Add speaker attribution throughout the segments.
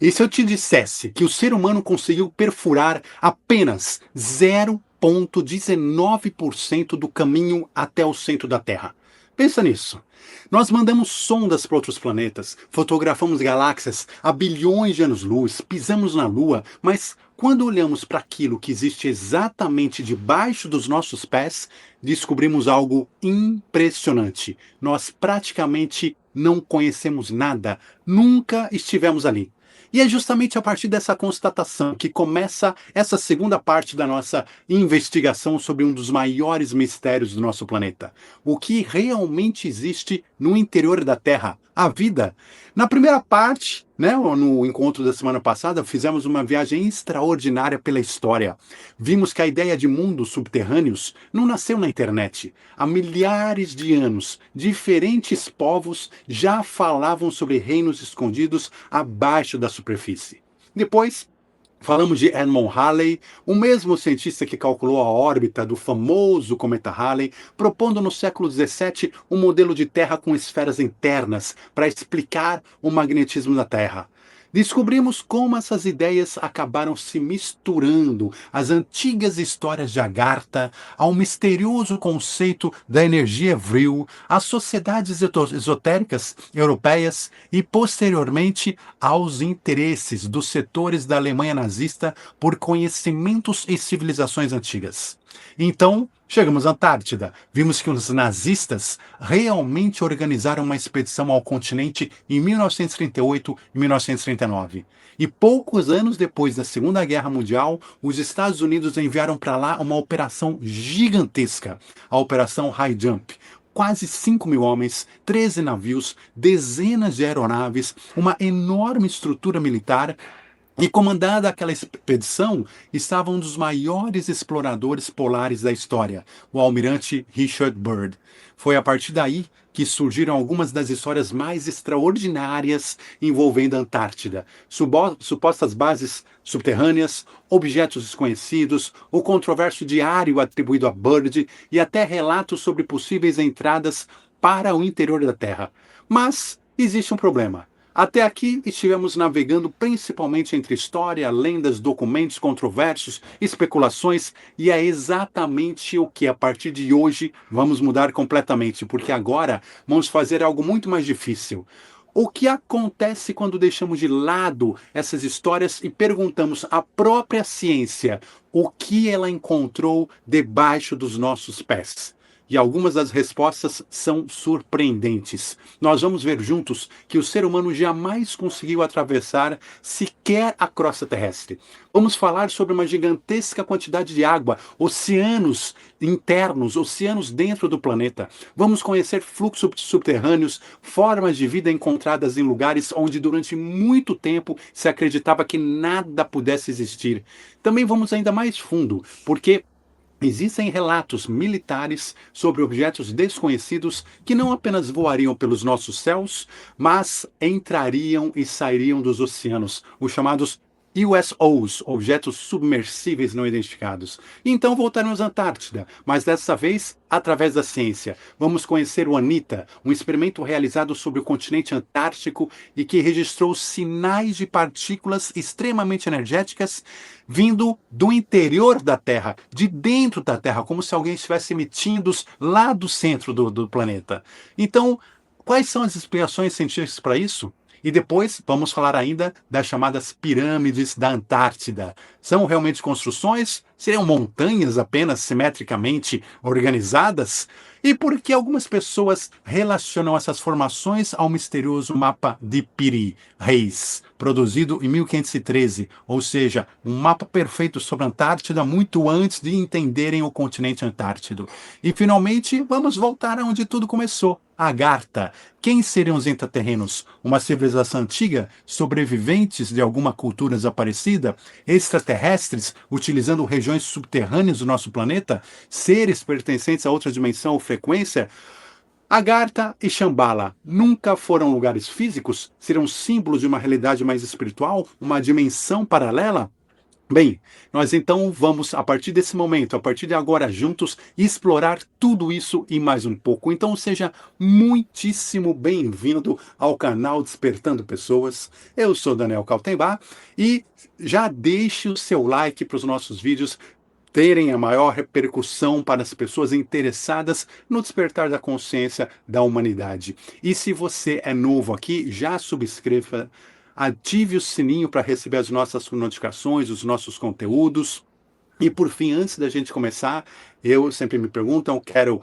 Speaker 1: E se eu te dissesse que o ser humano conseguiu perfurar apenas 0,19% do caminho até o centro da Terra? Pensa nisso. Nós mandamos sondas para outros planetas, fotografamos galáxias a bilhões de anos-luz, pisamos na Lua, mas quando olhamos para aquilo que existe exatamente debaixo dos nossos pés, descobrimos algo impressionante. Nós praticamente não conhecemos nada, nunca estivemos ali. E é justamente a partir dessa constatação que começa essa segunda parte da nossa investigação sobre um dos maiores mistérios do nosso planeta. O que realmente existe no interior da Terra? A vida. Na primeira parte, né, no encontro da semana passada, fizemos uma viagem extraordinária pela história. Vimos que a ideia de mundos subterrâneos não nasceu na internet. Há milhares de anos, diferentes povos já falavam sobre reinos escondidos abaixo da superfície. Depois, falamos de Edmond Halley, o mesmo cientista que calculou a órbita do famoso cometa Halley, propondo no século XVII um modelo de Terra com esferas internas para explicar o magnetismo da Terra. Descobrimos como essas ideias acabaram se misturando às antigas histórias de Agartha, ao misterioso conceito da energia vril, às sociedades esotéricas europeias e, posteriormente, aos interesses dos setores da Alemanha nazista por conhecimentos e civilizações antigas. Então, chegamos à Antártida. Vimos que os nazistas realmente organizaram uma expedição ao continente em 1938 e 1939. E poucos anos depois da Segunda Guerra Mundial, os Estados Unidos enviaram para lá uma operação gigantesca, a Operação High Jump. Quase 5.000 homens, 13 navios, dezenas de aeronaves, uma enorme estrutura militar. E comandada aquela expedição estava um dos maiores exploradores polares da história, o almirante Richard Byrd. Foi a partir daí que surgiram algumas das histórias mais extraordinárias envolvendo a Antártida. Supostas bases subterrâneas, objetos desconhecidos, o controverso diário atribuído a Byrd e até relatos sobre possíveis entradas para o interior da Terra. Mas existe um problema. Até aqui estivemos navegando principalmente entre história, lendas, documentos controversos, especulações, e é exatamente o que a partir de hoje vamos mudar completamente, porque agora vamos fazer algo muito mais difícil. O que acontece quando deixamos de lado essas histórias e perguntamos à própria ciência o que ela encontrou debaixo dos nossos pés? E algumas das respostas são surpreendentes. Nós vamos ver juntos que o ser humano jamais conseguiu atravessar sequer a crosta terrestre. Vamos falar sobre uma gigantesca quantidade de água, oceanos internos, oceanos dentro do planeta. Vamos conhecer fluxos subterrâneos, formas de vida encontradas em lugares onde durante muito tempo se acreditava que nada pudesse existir. Também vamos ainda mais fundo, porque existem relatos militares sobre objetos desconhecidos que não apenas voariam pelos nossos céus, mas entrariam e sairiam dos oceanos, os chamados USOs, objetos submersíveis não identificados. Então voltaremos à Antártida, mas dessa vez através da ciência. Vamos conhecer o ANITA, um experimento realizado sobre o continente antártico e que registrou sinais de partículas extremamente energéticas vindo do interior da Terra, de dentro da Terra, como se alguém estivesse emitindo lá do centro do planeta. Então, quais são as explicações científicas para isso? E depois vamos falar ainda das chamadas pirâmides da Antártida. São realmente construções? Seriam montanhas apenas simetricamente organizadas? E por que algumas pessoas relacionam essas formações ao misterioso mapa de Piri Reis, produzido em 1513, ou seja, um mapa perfeito sobre a Antártida muito antes de entenderem o continente antártido. E finalmente, vamos voltar aonde tudo começou. Agartha. Quem seriam os intraterrenos? Uma civilização antiga? Sobreviventes de alguma cultura desaparecida? Extraterrestres utilizando regiões subterrâneas do nosso planeta? Seres pertencentes a outra dimensão ou frequência? Agartha e Shambhala nunca foram lugares físicos? Serão símbolos de uma realidade mais espiritual? Uma dimensão paralela? Bem, nós então vamos, a partir desse momento, a partir de agora, juntos, explorar tudo isso e mais um pouco. Então, seja muitíssimo bem-vindo ao canal Despertando Pessoas. Eu sou Daniel Kaltenbach e já deixe o seu like para os nossos vídeos terem a maior repercussão para as pessoas interessadas no despertar da consciência da humanidade. E se você é novo aqui, já subscreva, ative o sininho para receber as nossas notificações, os nossos conteúdos. E por fim, antes da gente começar, eu sempre me perguntam, quero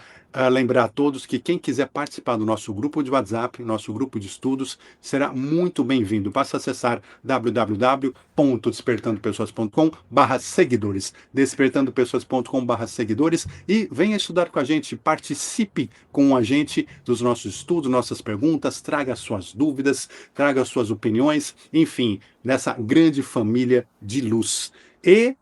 Speaker 1: lembrar a todos que quem quiser participar do nosso grupo de WhatsApp, nosso grupo de estudos, será muito bem-vindo. Basta acessar www.despertandopessoas.com/seguidores, despertandopessoas.com/seguidores e venha estudar com a gente, participe com a gente dos nossos estudos, nossas perguntas, traga suas dúvidas, traga suas opiniões, enfim, nessa grande família de luz. E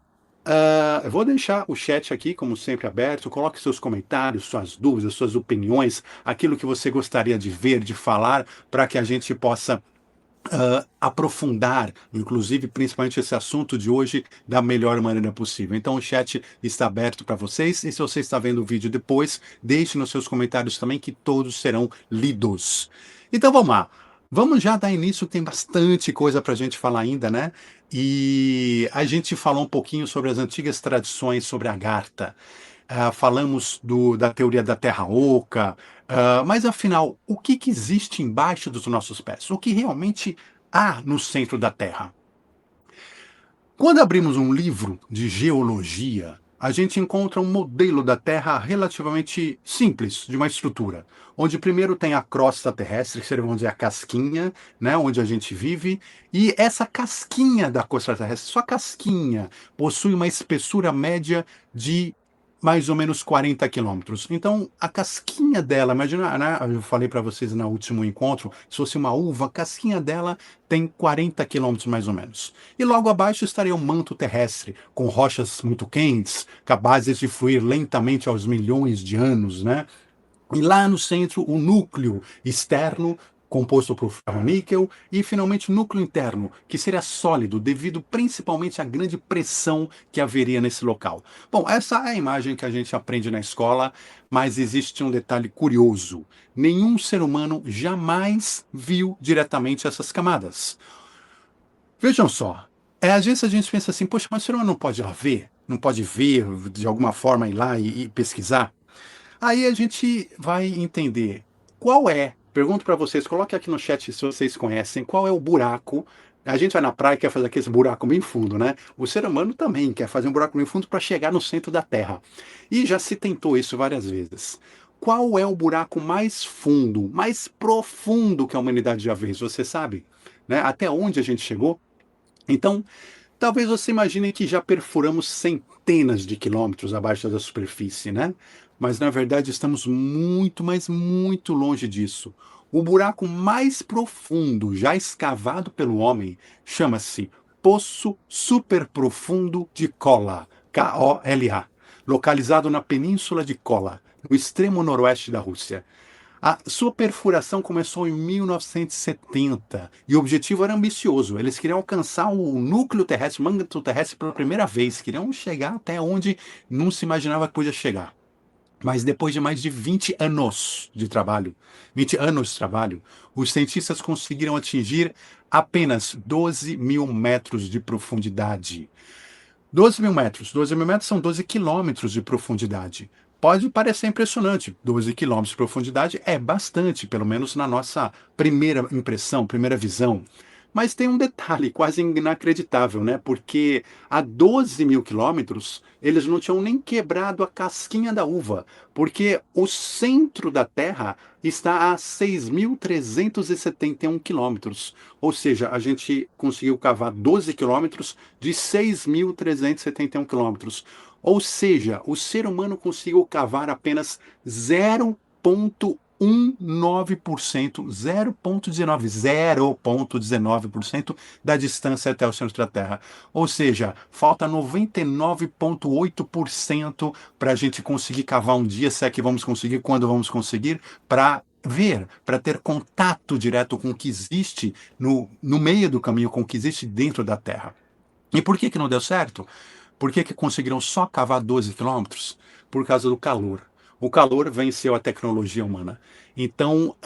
Speaker 1: eu vou deixar o chat aqui, como sempre, aberto. Coloque seus comentários, suas dúvidas, suas opiniões, aquilo que você gostaria de ver, de falar, para que a gente possa aprofundar, inclusive, principalmente esse assunto de hoje, da melhor maneira possível. Então, o chat está aberto para vocês. E se você está vendo o vídeo depois, deixe nos seus comentários também, que todos serão lidos. Então, vamos lá. Vamos já dar início, tem bastante coisa para a gente falar ainda, né? E a gente falou um pouquinho sobre as antigas tradições sobre a Agartha. Falamos da teoria da Terra Oca, mas afinal, o que existe embaixo dos nossos pés? O que realmente há no centro da Terra? Quando abrimos um livro de geologia, a gente encontra um modelo da Terra relativamente simples, de uma estrutura, onde primeiro tem a crosta terrestre, que seria, vamos dizer, a casquinha, né, onde a gente vive, e essa casquinha da crosta terrestre, sua casquinha, possui uma espessura média de mais ou menos 40 quilômetros. Então, a casquinha dela, imagina, né, eu falei para vocês no último encontro, se fosse uma uva, a casquinha dela tem 40 quilômetros mais ou menos. E logo abaixo estaria o manto terrestre, com rochas muito quentes, capazes de fluir lentamente aos milhões de anos, né? E lá no centro, o núcleo externo, composto por ferro-níquel, e finalmente o núcleo interno, que seria sólido, devido principalmente à grande pressão que haveria nesse local. Bom, essa é a imagem que a gente aprende na escola, mas existe um detalhe curioso. Nenhum ser humano jamais viu diretamente essas camadas. Vejam só, às vezes a gente pensa assim, poxa, mas o ser humano não pode ir lá ver? Não pode ver, de alguma forma, ir lá e pesquisar? Aí a gente vai entender qual é, pergunto para vocês, coloque aqui no chat se vocês conhecem, qual é o buraco. A gente vai na praia e quer fazer aquele buraco bem fundo, né? O ser humano também quer fazer um buraco bem fundo para chegar no centro da Terra. E já se tentou isso várias vezes. Qual é o buraco mais fundo, mais profundo que a humanidade já fez? Você sabe? Né? Até onde a gente chegou? Então, talvez você imagine que já perfuramos centenas de quilômetros abaixo da superfície, né? Mas na verdade estamos muito, mas muito longe disso. O buraco mais profundo já escavado pelo homem chama-se Poço Superprofundo de Kola, Kola, localizado na Península de Kola, no extremo noroeste da Rússia. A sua perfuração começou em 1970 e o objetivo era ambicioso. Eles queriam alcançar o núcleo terrestre, o manto terrestre pela primeira vez. Queriam chegar até onde não se imaginava que podia chegar. Mas depois de mais de 20 anos de trabalho, 20 anos de trabalho, os cientistas conseguiram atingir apenas 12 mil metros de profundidade. 12 mil metros são 12 quilômetros de profundidade. Pode parecer impressionante, 12 quilômetros de profundidade é bastante, pelo menos na nossa primeira impressão, primeira visão. Mas tem um detalhe quase inacreditável, né? Porque a 12 mil quilômetros eles não tinham nem quebrado a casquinha da uva, porque o centro da Terra está a 6.371 quilômetros. Ou seja, a gente conseguiu cavar 12 quilômetros de 6.371 quilômetros. Ou seja, o ser humano conseguiu cavar apenas 0,19%, 0,19% da distância até o centro da Terra. Ou seja, falta 99,8% para a gente conseguir cavar um dia, se é que vamos conseguir, quando vamos conseguir, para ver, para ter contato direto com o que existe no meio do caminho, com o que existe dentro da Terra. E por que que não deu certo? Por que que conseguiram só cavar 12 quilômetros? Por causa do calor. O calor venceu a tecnologia humana. Então,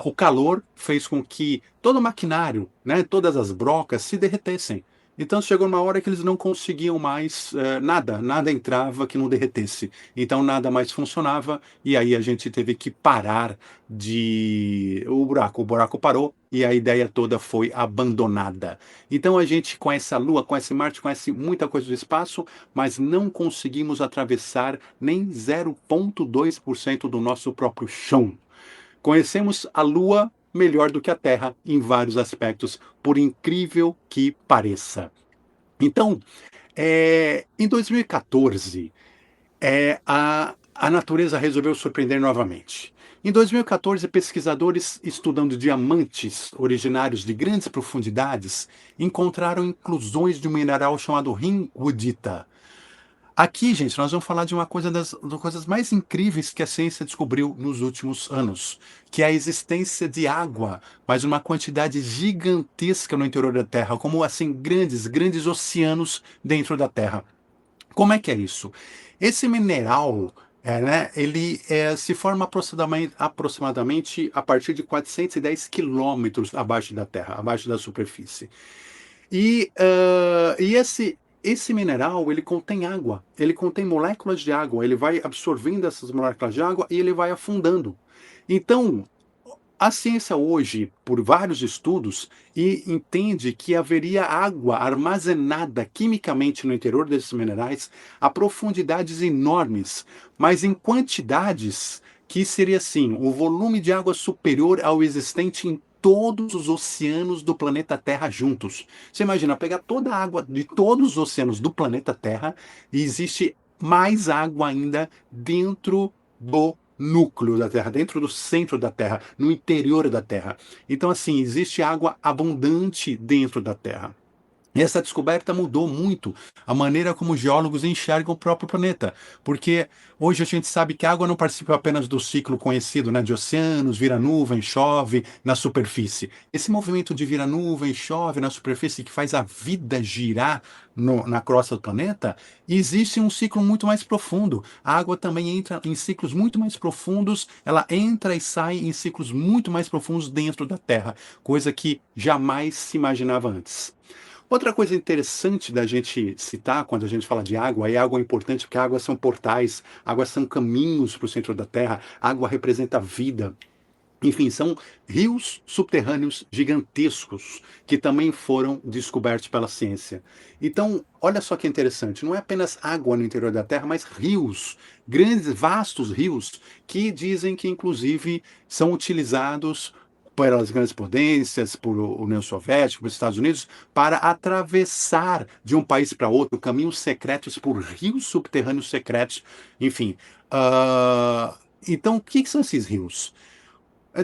Speaker 1: o calor fez com que todo o maquinário, né, todas as brocas se derretessem. Então chegou uma hora que eles não conseguiam mais nada entrava que não derretesse. Então nada mais funcionava e aí a gente teve que parar de o buraco parou e a ideia toda foi abandonada. Então a gente conhece a Lua, conhece Marte, conhece muita coisa do espaço, mas não conseguimos atravessar nem 0,2% do nosso próprio chão. Conhecemos a Lua melhor do que a Terra em vários aspectos, por incrível que pareça. Então, em 2014, a natureza resolveu surpreender novamente. Em 2014, pesquisadores estudando diamantes originários de grandes profundidades encontraram inclusões de um mineral chamado ringwoodita. Aqui, gente, nós vamos falar de uma coisa das coisas mais incríveis que a ciência descobriu nos últimos anos, que é a existência de água, mas uma quantidade gigantesca no interior da Terra, como assim grandes oceanos dentro da Terra. Como é que é isso? Esse mineral, né, ele se forma aproximadamente a partir de 410 quilômetros abaixo da Terra, abaixo da superfície. E esse mineral, ele contém água, ele contém moléculas de água, ele vai absorvendo essas moléculas de água e ele vai afundando. Então, a ciência hoje, por vários estudos, entende que haveria água armazenada quimicamente no interior desses minerais a profundidades enormes, mas em quantidades que seria assim, o volume de água superior ao existente em todos os oceanos do planeta Terra juntos. Você imagina pegar toda a água de todos os oceanos do planeta Terra e existe mais água ainda dentro do núcleo da Terra, dentro do centro da Terra, no interior da Terra. Então, assim, existe água abundante dentro da Terra. E essa descoberta mudou muito a maneira como os geólogos enxergam o próprio planeta, porque hoje a gente sabe que a água não participa apenas do ciclo conhecido, né, de oceanos, vira nuvem, chove na superfície. Esse movimento de vira nuvem, chove na superfície que faz a vida girar na crosta do planeta, existe um ciclo muito mais profundo. A água também entra em ciclos muito mais profundos, ela entra e sai em ciclos muito mais profundos dentro da Terra, coisa que jamais se imaginava antes. Outra coisa interessante da gente citar quando a gente fala de água, e água é importante porque água são portais, água são caminhos para o centro da Terra, água representa vida. Enfim, são rios subterrâneos gigantescos que também foram descobertos pela ciência. Então, olha só que interessante, não é apenas água no interior da Terra, mas rios, grandes, vastos rios, que dizem que inclusive são utilizados pelas grandes potências, por União Soviética, pelos Estados Unidos, para atravessar de um país para outro caminhos secretos por rios subterrâneos secretos, enfim. Então, o que são esses rios?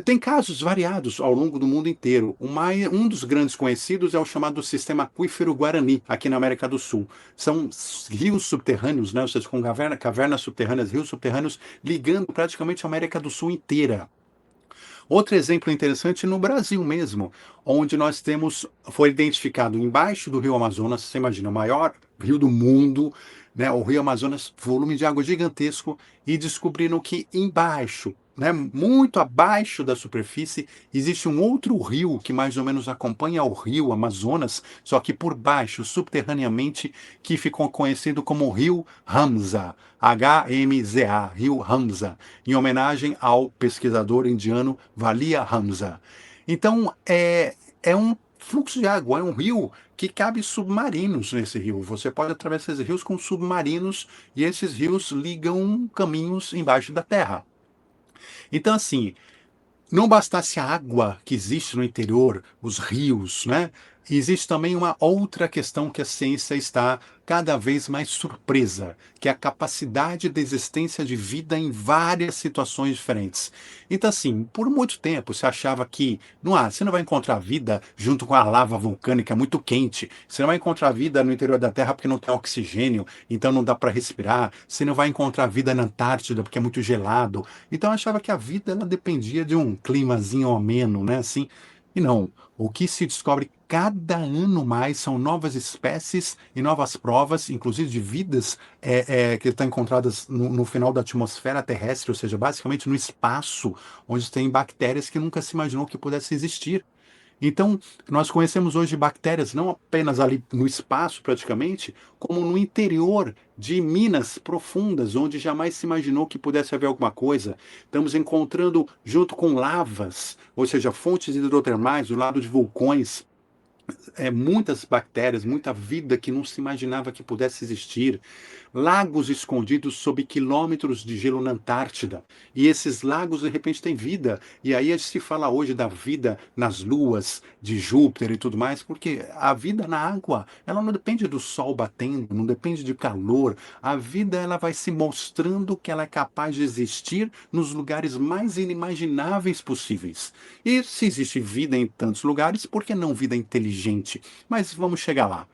Speaker 1: Tem casos variados ao longo do mundo inteiro. Um dos grandes conhecidos é o chamado Sistema Aquífero Guarani, aqui na América do Sul. São rios subterrâneos, né, ou seja, com cavernas subterrâneas, rios subterrâneos, ligando praticamente a América do Sul inteira. Outro exemplo interessante no Brasil mesmo, onde nós temos, foi identificado embaixo do Rio Amazonas, você imagina, o maior rio do mundo, né, o Rio Amazonas, volume de água gigantesco, e descobriram que embaixo, né, muito abaixo da superfície, existe um outro rio que mais ou menos acompanha o Rio Amazonas, só que por baixo, subterraneamente, que ficou conhecido como Rio Hamza, HMZA, Rio Hamza, em homenagem ao pesquisador indiano Valia Hamza. Então, é um fluxo de água, é um rio que cabe submarinos nesse rio. Você pode atravessar esses rios com submarinos e esses rios ligam caminhos embaixo da terra. Então, assim, não bastasse a água que existe no interior, os rios, né? Existe também uma outra questão que a ciência está cada vez mais surpresa, que é a capacidade de existência de vida em várias situações diferentes. Então, assim, por muito tempo se achava que você não vai encontrar vida junto com a lava vulcânica muito quente, você não vai encontrar vida no interior da Terra porque não tem oxigênio, então não dá para respirar, você não vai encontrar vida na Antártida porque é muito gelado. Então achava que a vida ela dependia de um climazinho ameno, né? Assim, e não. O que se descobre cada ano mais são novas espécies e novas provas, inclusive de vidas que estão encontradas no final da atmosfera terrestre, ou seja, basicamente no espaço, onde tem bactérias que nunca se imaginou que pudessem existir. Então, nós conhecemos hoje bactérias não apenas ali no espaço, praticamente, como no interior de minas profundas, onde jamais se imaginou que pudesse haver alguma coisa. Estamos encontrando, junto com lavas, ou seja, fontes hidrotermais, do lado de vulcões, muitas bactérias, muita vida que não se imaginava que pudesse existir, lagos escondidos sob quilômetros de gelo na Antártida. E esses lagos, de repente, têm vida. E aí se fala hoje da vida nas luas de Júpiter e tudo mais, porque a vida na água, ela não depende do sol batendo, não depende de calor. A vida, ela vai se mostrando que ela é capaz de existir nos lugares mais inimagináveis possíveis. E se existe vida em tantos lugares, por que não vida inteligente? Mas vamos chegar lá.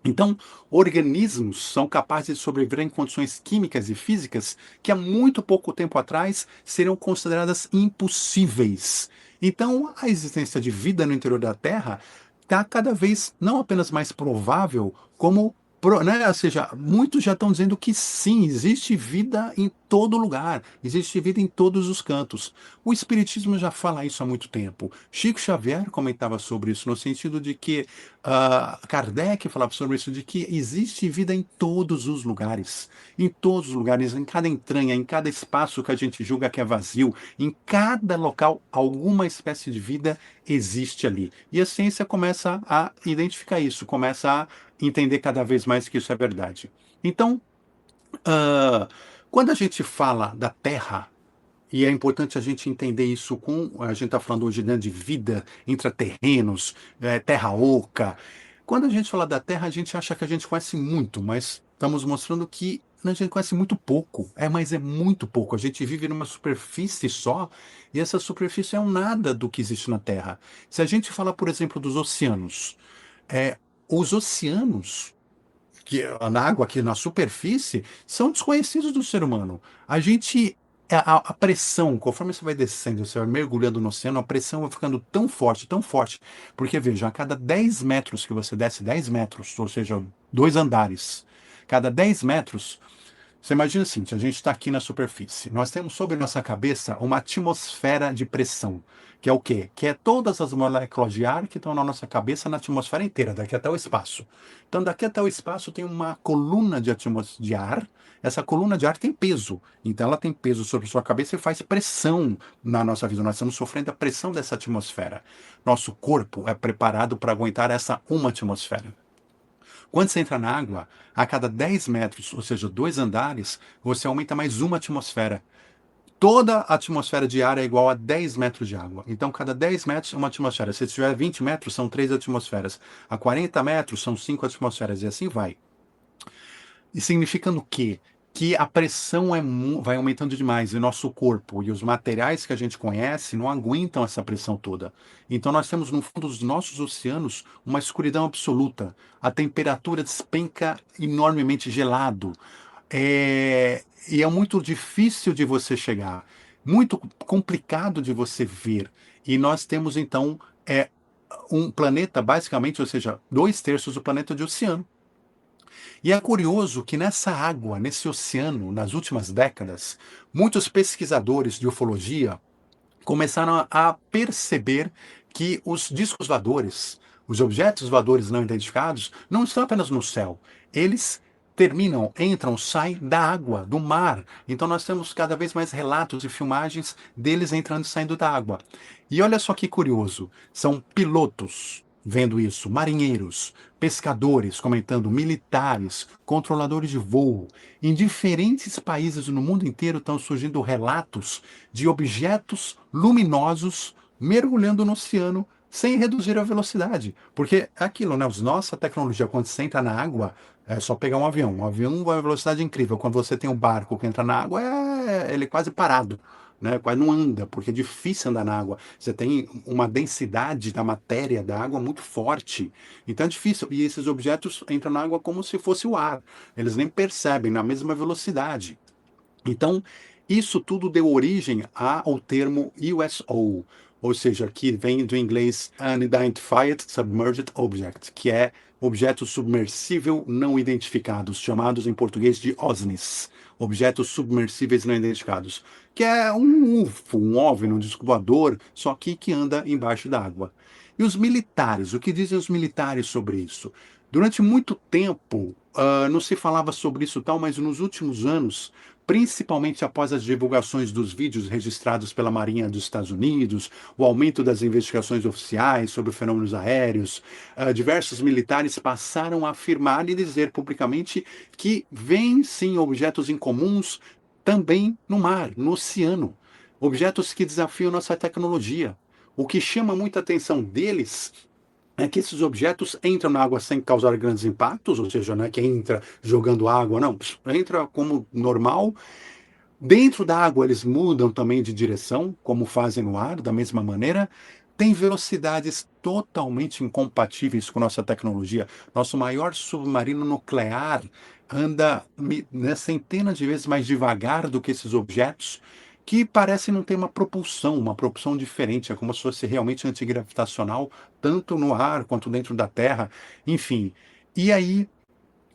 Speaker 1: Então, organismos são capazes de sobreviver em condições químicas e físicas que há muito pouco tempo atrás seriam consideradas impossíveis. Então, a existência de vida no interior da Terra está cada vez não apenas mais provável, como, né, ou seja, muitos já estão dizendo que sim, existe vida em todo lugar, existe vida em todos os cantos. O Espiritismo já fala isso há muito tempo. Chico Xavier comentava sobre isso, no sentido de que Kardec falava sobre isso, de que existe vida em todos os lugares. Em todos os lugares, em cada entranha, em cada espaço que a gente julga que é vazio, em cada local, alguma espécie de vida existe ali. E a ciência começa a identificar isso, começa a entender cada vez mais que isso é verdade. Então, quando a gente fala da Terra, e é importante a gente entender isso a gente está falando hoje, né, de vida intraterrenos, terra oca. Quando a gente fala da Terra, a gente acha que a gente conhece muito, mas estamos mostrando que a gente conhece muito pouco. Mas é muito pouco. A gente vive numa superfície só, e essa superfície é um nada do que existe na Terra. Se a gente fala, por exemplo, dos oceanos, os oceanos que na água, aqui na superfície, são desconhecidos do ser humano. A gente. A pressão, conforme você vai descendo, você vai mergulhando no oceano, a pressão vai ficando tão forte, porque veja, a cada 10 metros que você desce, 10 metros, ou seja, 2 andares, cada 10 metros, você imagina assim, a gente está aqui na superfície. Nós temos sobre nossa cabeça uma atmosfera de pressão, que é o quê? Que é todas as moléculas de ar que estão na nossa cabeça na atmosfera inteira, daqui até o espaço. Então, daqui até o espaço tem uma coluna de ar. Essa coluna de ar tem peso. Então, ela tem peso sobre sua cabeça e faz pressão na nossa vida. Nós estamos sofrendo a pressão dessa atmosfera. Nosso corpo é preparado para aguentar essa uma atmosfera. Quando você entra na água, a cada 10 metros, ou seja, 2 andares, você aumenta mais uma atmosfera. Toda a atmosfera de ar é igual a 10 metros de água. Então, cada 10 metros é uma atmosfera. Se tiver 20 metros, são 3 atmosferas. A 40 metros, são 5 atmosferas. E assim vai. E significando o quê? Que a pressão vai aumentando demais e nosso corpo e os materiais que a gente conhece não aguentam essa pressão toda. Então nós temos no fundo dos nossos oceanos uma escuridão absoluta. A temperatura despenca enormemente gelado. E é muito difícil de você chegar, muito complicado de você ver. E nós temos então um planeta, basicamente, ou seja, 2/3 do planeta de oceano. E é curioso que nessa água, nesse oceano, nas últimas décadas, muitos pesquisadores de ufologia começaram a perceber que os discos voadores, os objetos voadores não identificados, não estão apenas no céu. Eles terminam, entram, saem da água, do mar. Então nós temos cada vez mais relatos e filmagens deles entrando e saindo da água. E olha só que curioso, são pilotos vendo isso, marinheiros, pescadores comentando, militares, controladores de voo. Em diferentes países no mundo inteiro estão surgindo relatos de objetos luminosos mergulhando no oceano sem reduzir a velocidade. Porque é aquilo, né? Nossa tecnologia, quando você entra na água, é só pegar um avião. Um avião vai a uma velocidade incrível. Quando você tem um barco que entra na água, ele é quase parado. Né? Quase não anda, porque é difícil andar na água. Você tem uma densidade da matéria da água muito forte. Então é difícil. E esses objetos entram na água como se fosse o ar. Eles nem percebem, na mesma velocidade. Então, isso tudo deu origem ao termo USO. ou seja, que vem do inglês Unidentified Submerged Object, que é objetos submersível não identificados, chamados em português de OSNIs, objetos submersíveis não identificados, que é um UFO, um OVNI, um disco voador, só que anda embaixo d'água. E os militares, o que dizem os militares sobre isso? Durante muito tempo, não se falava sobre isso tal, mas nos últimos anos, principalmente após as divulgações dos vídeos registrados pela Marinha dos Estados Unidos, o aumento das investigações oficiais sobre fenômenos aéreos, diversos militares passaram a afirmar e dizer publicamente que vêm sim objetos incomuns também no mar, no oceano, objetos que desafiam nossa tecnologia. O que chama muita atenção deles é que esses objetos entram na água sem causar grandes impactos, ou seja, não é que entra jogando água, não, entra como normal. Dentro da água eles mudam também de direção, como fazem no ar, da mesma maneira. Tem velocidades totalmente incompatíveis com nossa tecnologia. Nosso maior submarino nuclear anda centenas de vezes mais devagar do que esses objetos, que parecem não ter uma propulsão diferente, é como se fosse realmente antigravitacional, tanto no ar quanto dentro da Terra, enfim. E aí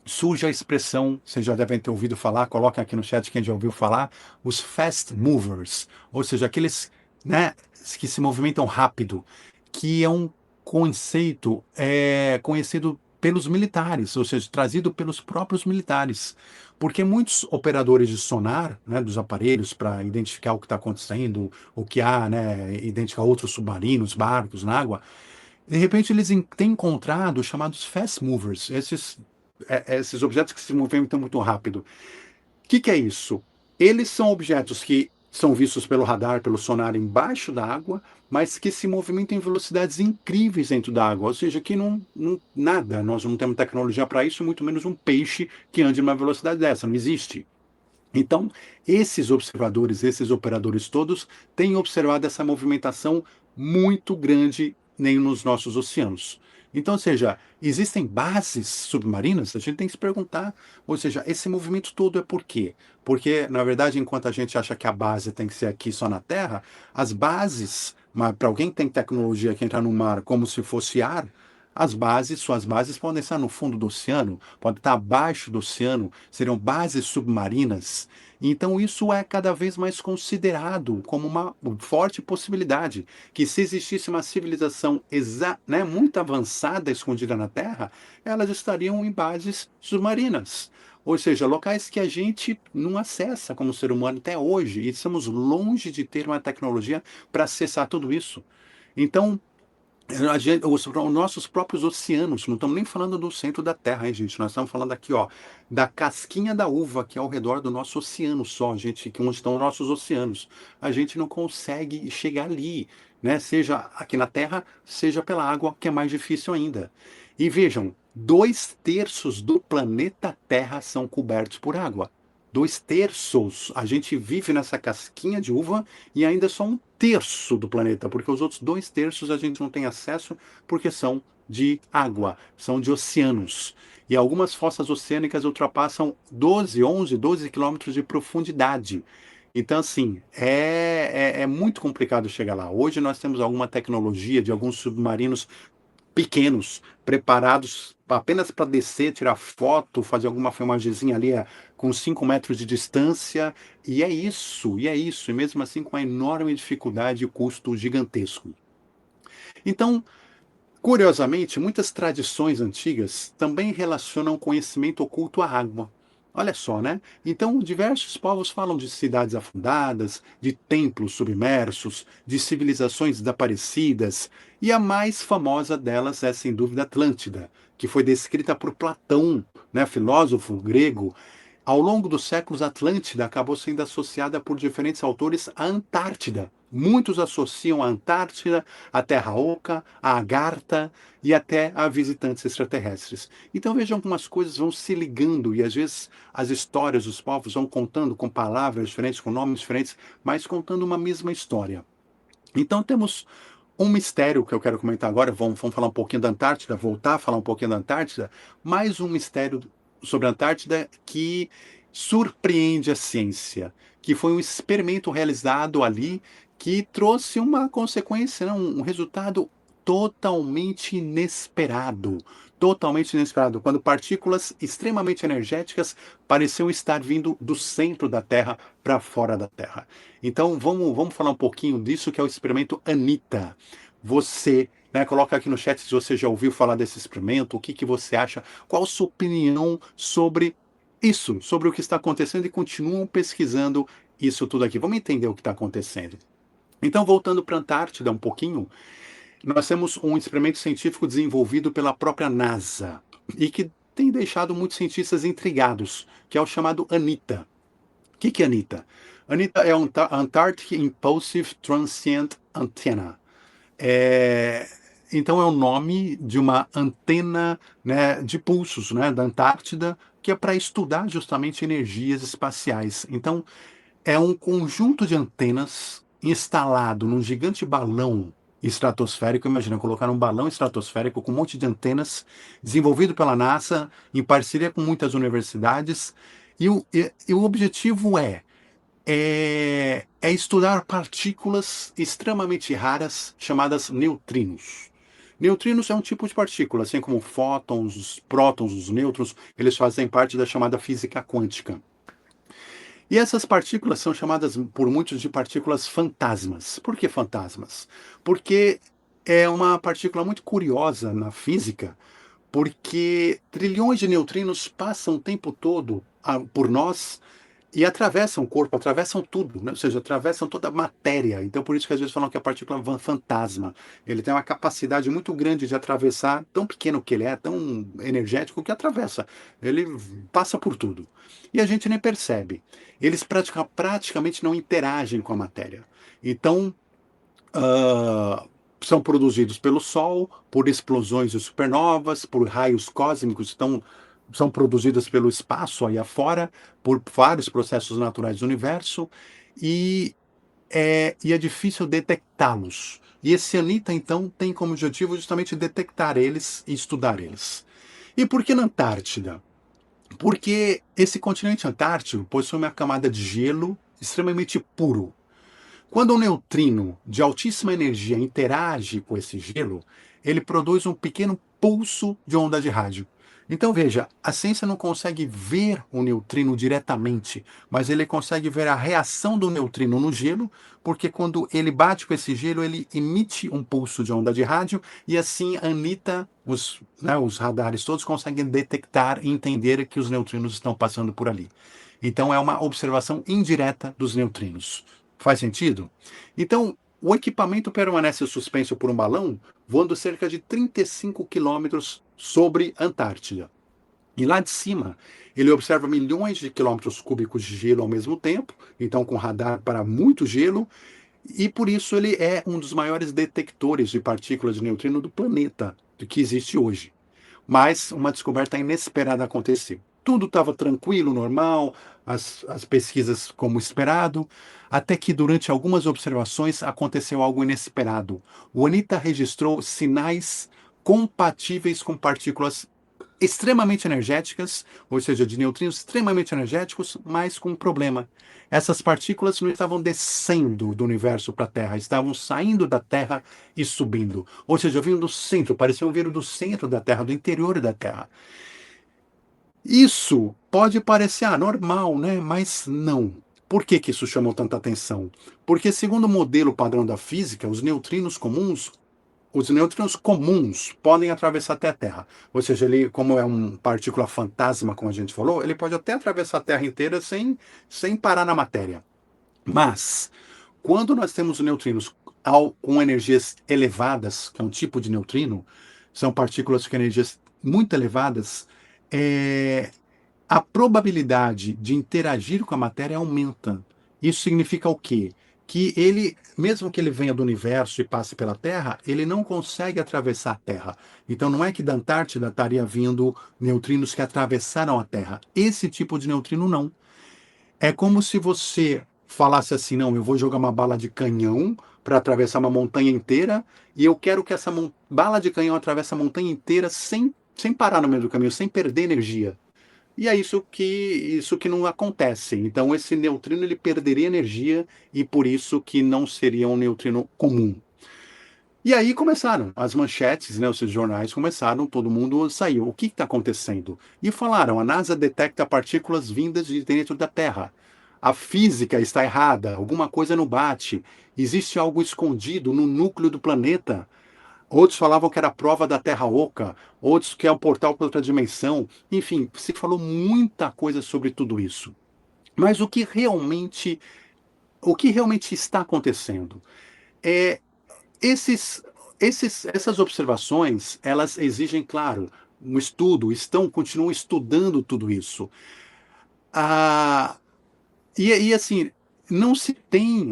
Speaker 1: surge a expressão, vocês já devem ter ouvido falar, coloquem aqui no chat quem já ouviu falar, os fast movers, ou seja, aqueles, né, que se movimentam rápido, que é um conceito conhecido pelos militares, ou seja, trazido pelos próprios militares, porque muitos operadores de sonar, né, dos aparelhos para identificar o que está acontecendo, o que há, né, identificar outros submarinos, barcos na água, de repente eles têm encontrado os chamados fast movers, esses objetos que se movimentam muito rápido. O que é isso? Eles são objetos que são vistos pelo radar, pelo sonar embaixo da água, mas que se movimentam em velocidades incríveis dentro da água, ou seja, que nada, nós não temos tecnologia para isso, muito menos um peixe que ande numa velocidade dessa, não existe. Então, esses observadores, esses operadores todos, têm observado essa movimentação muito grande nem nos nossos oceanos. Então, ou seja, existem bases submarinas? A gente tem que se perguntar, ou seja, esse movimento todo é por quê? Porque, na verdade, enquanto a gente acha que a base tem que ser aqui só na Terra, as bases, para alguém que tem tecnologia que entra no mar como se fosse ar, suas bases podem estar no fundo do oceano, podem estar abaixo do oceano, seriam bases submarinas. Então, isso é cada vez mais considerado como uma forte possibilidade, que se existisse uma civilização muito avançada escondida na Terra, elas estariam em bases submarinas. Ou seja, locais que a gente não acessa como ser humano até hoje, e estamos longe de ter uma tecnologia para acessar tudo isso. Então, os nossos próprios oceanos, não estamos nem falando do centro da Terra, hein, gente? Nós estamos falando aqui, ó, da casquinha da uva, que é ao redor do nosso oceano só, gente, que onde estão os nossos oceanos. A gente não consegue chegar ali, né? Seja aqui na Terra, seja pela água, que é mais difícil ainda. E vejam, 2/3 do planeta Terra são cobertos por água. 2/3. A gente vive nessa casquinha de uva e ainda só 1/3 do planeta, porque os outros 2/3 a gente não tem acesso porque são de água, são de oceanos. E algumas fossas oceânicas ultrapassam 12 quilômetros de profundidade. Então, assim, é muito complicado chegar lá. Hoje nós temos alguma tecnologia de alguns submarinos pequenos, preparados apenas para descer, tirar foto, fazer alguma filmagemzinha ali com 5 metros de distância, e é isso, e mesmo assim com uma enorme dificuldade e custo gigantesco. Então, curiosamente, muitas tradições antigas também relacionam conhecimento oculto à água. Olha só, né? Então, diversos povos falam de cidades afundadas, de templos submersos, de civilizações desaparecidas, e a mais famosa delas é, sem dúvida, Atlântida, que foi descrita por Platão, né, filósofo grego. Ao longo dos séculos, a Atlântida acabou sendo associada por diferentes autores à Antártida. Muitos associam a Antártida, a Terra Oca, a Agartha e até a visitantes extraterrestres. Então vejam como as coisas vão se ligando e às vezes as histórias dos povos vão contando com palavras diferentes, com nomes diferentes, mas contando uma mesma história. Então temos um mistério que eu quero comentar agora, vamos falar um pouquinho da Antártida, voltar a falar um pouquinho da Antártida, mais um mistério sobre a Antártida que surpreende a ciência, que foi um experimento realizado ali que trouxe uma consequência, né, um resultado totalmente inesperado, totalmente inesperado, quando partículas extremamente energéticas pareciam estar vindo do centro da Terra para fora da Terra. Então vamos falar um pouquinho disso, que é o experimento ANITA. Você, né, coloca aqui no chat se você já ouviu falar desse experimento, o que que você acha, qual a sua opinião sobre isso, sobre o que está acontecendo, e continuam pesquisando isso tudo aqui. Vamos entender o que está acontecendo. Então, voltando para a Antártida um pouquinho, nós temos um experimento científico desenvolvido pela própria NASA e que tem deixado muitos cientistas intrigados, que é o chamado ANITA. O que que é ANITA? ANITA é um Antarctic Impulsive Transient Antenna. É, então é o nome de uma antena, né, de pulsos, né, da Antártida, que é para estudar justamente energias espaciais. Então é um conjunto de antenas instalado num gigante balão estratosférico. Imagina, colocar um balão estratosférico com um monte de antenas, desenvolvido pela NASA, em parceria com muitas universidades. E o objetivo é estudar partículas extremamente raras chamadas neutrinos. Neutrinos é um tipo de partícula, assim como fótons, os prótons, os nêutrons, eles fazem parte da chamada física quântica. E essas partículas são chamadas por muitos de partículas fantasmas. Por que fantasmas? Porque é uma partícula muito curiosa na física, porque trilhões de neutrinos passam o tempo todo por nós e atravessam o corpo, atravessam tudo, né? Ou seja, atravessam toda a matéria. Então, por isso que às vezes falam que a partícula é fantasma. Ele tem uma capacidade muito grande de atravessar, tão pequeno que ele é, tão energético que atravessa. Ele passa por tudo. E a gente nem percebe. Eles praticamente não interagem com a matéria. Então, ah, são produzidos pelo Sol, por explosões de supernovas, por raios cósmicos, então são produzidas pelo espaço aí afora, por vários processos naturais do universo, e e é difícil detectá-los. E esse ANITA, então, tem como objetivo justamente detectar eles e estudar eles. E por que na Antártida? Porque esse continente antártico possui uma camada de gelo extremamente puro. Quando um neutrino de altíssima energia interage com esse gelo, ele produz um pequeno pulso de onda de rádio. Então veja, a ciência não consegue ver o neutrino diretamente, mas ele consegue ver a reação do neutrino no gelo, porque quando ele bate com esse gelo, ele emite um pulso de onda de rádio, e assim a ANITA, os radares todos conseguem detectar e entender que os neutrinos estão passando por ali. Então é uma observação indireta dos neutrinos. Faz sentido? Então, o equipamento permanece suspenso por um balão voando cerca de 35 quilômetros sobre a Antártida. E lá de cima, ele observa milhões de quilômetros cúbicos de gelo ao mesmo tempo, então com radar para muito gelo, e por isso ele é um dos maiores detectores de partículas de neutrino do planeta que existe hoje. Mas uma descoberta inesperada aconteceu. Tudo estava tranquilo, normal, as pesquisas como esperado, até que durante algumas observações aconteceu algo inesperado. O ANITA registrou sinais compatíveis com partículas extremamente energéticas, ou seja, de neutrinos extremamente energéticos, mas com um problema. Essas partículas não estavam descendo do universo para a Terra, estavam saindo da Terra e subindo. Ou seja, vindo do centro, pareciam vir do centro da Terra, do interior da Terra. Isso pode parecer normal, né? Mas não. Por que que isso chamou tanta atenção? Porque, segundo o modelo padrão da física, os nêutrons comuns podem atravessar até a Terra. Ou seja, ele, como é uma partícula fantasma, como a gente falou, ele pode até atravessar a Terra inteira sem parar na matéria. Mas, quando nós temos neutrinos com energias elevadas, que é um tipo de neutrino, são partículas com energias muito elevadas, é, a probabilidade de interagir com a matéria aumenta. Isso significa o quê? Que ele, mesmo que ele venha do universo e passe pela Terra, ele não consegue atravessar a Terra. Então não é que da Antártida estaria vindo neutrinos que atravessaram a Terra. Esse tipo de neutrino não. É como se você falasse assim: não, eu vou jogar uma bala de canhão para atravessar uma montanha inteira e eu quero que essa bala de canhão atravesse a montanha inteira sem parar no meio do caminho, sem perder energia. E é isso que não acontece. Então esse neutrino ele perderia energia e por isso que não seria um neutrino comum. E aí começaram as manchetes, né, os jornais começaram, todo mundo saiu. O que está acontecendo? E falaram, a NASA detecta partículas vindas de dentro da Terra. A física está errada, alguma coisa não bate. Existe algo escondido no núcleo do planeta. Outros falavam que era a prova da Terra Oca, outros que é um portal para outra dimensão. Enfim, se falou muita coisa sobre tudo isso. Mas o que realmente está acontecendo? É esses, essas observações, elas exigem, claro, um estudo, continuam estudando tudo isso. Ah, e assim, não se tem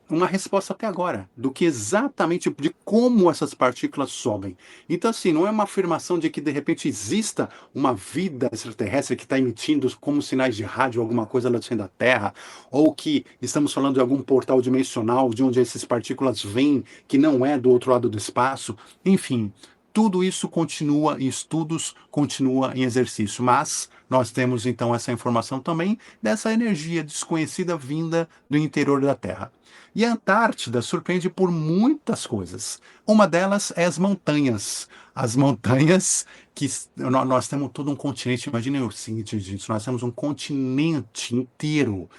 Speaker 1: uma resposta até agora do que exatamente de como essas partículas sobem. Então, assim, não é uma afirmação de que de repente exista uma vida extraterrestre que está emitindo como sinais de rádio alguma coisa lá do centro da Terra, ou que estamos falando de algum portal dimensional de onde essas partículas vêm, que não é do outro lado do espaço. Enfim, tudo isso continua em estudos, continua em exercício, mas nós temos então essa informação também dessa energia desconhecida vinda do interior da Terra. E a Antártida surpreende por muitas coisas. Uma delas é as montanhas. As montanhas que nós temos todo um continente. Imagine o seguinte, gente, nós temos um continente inteiro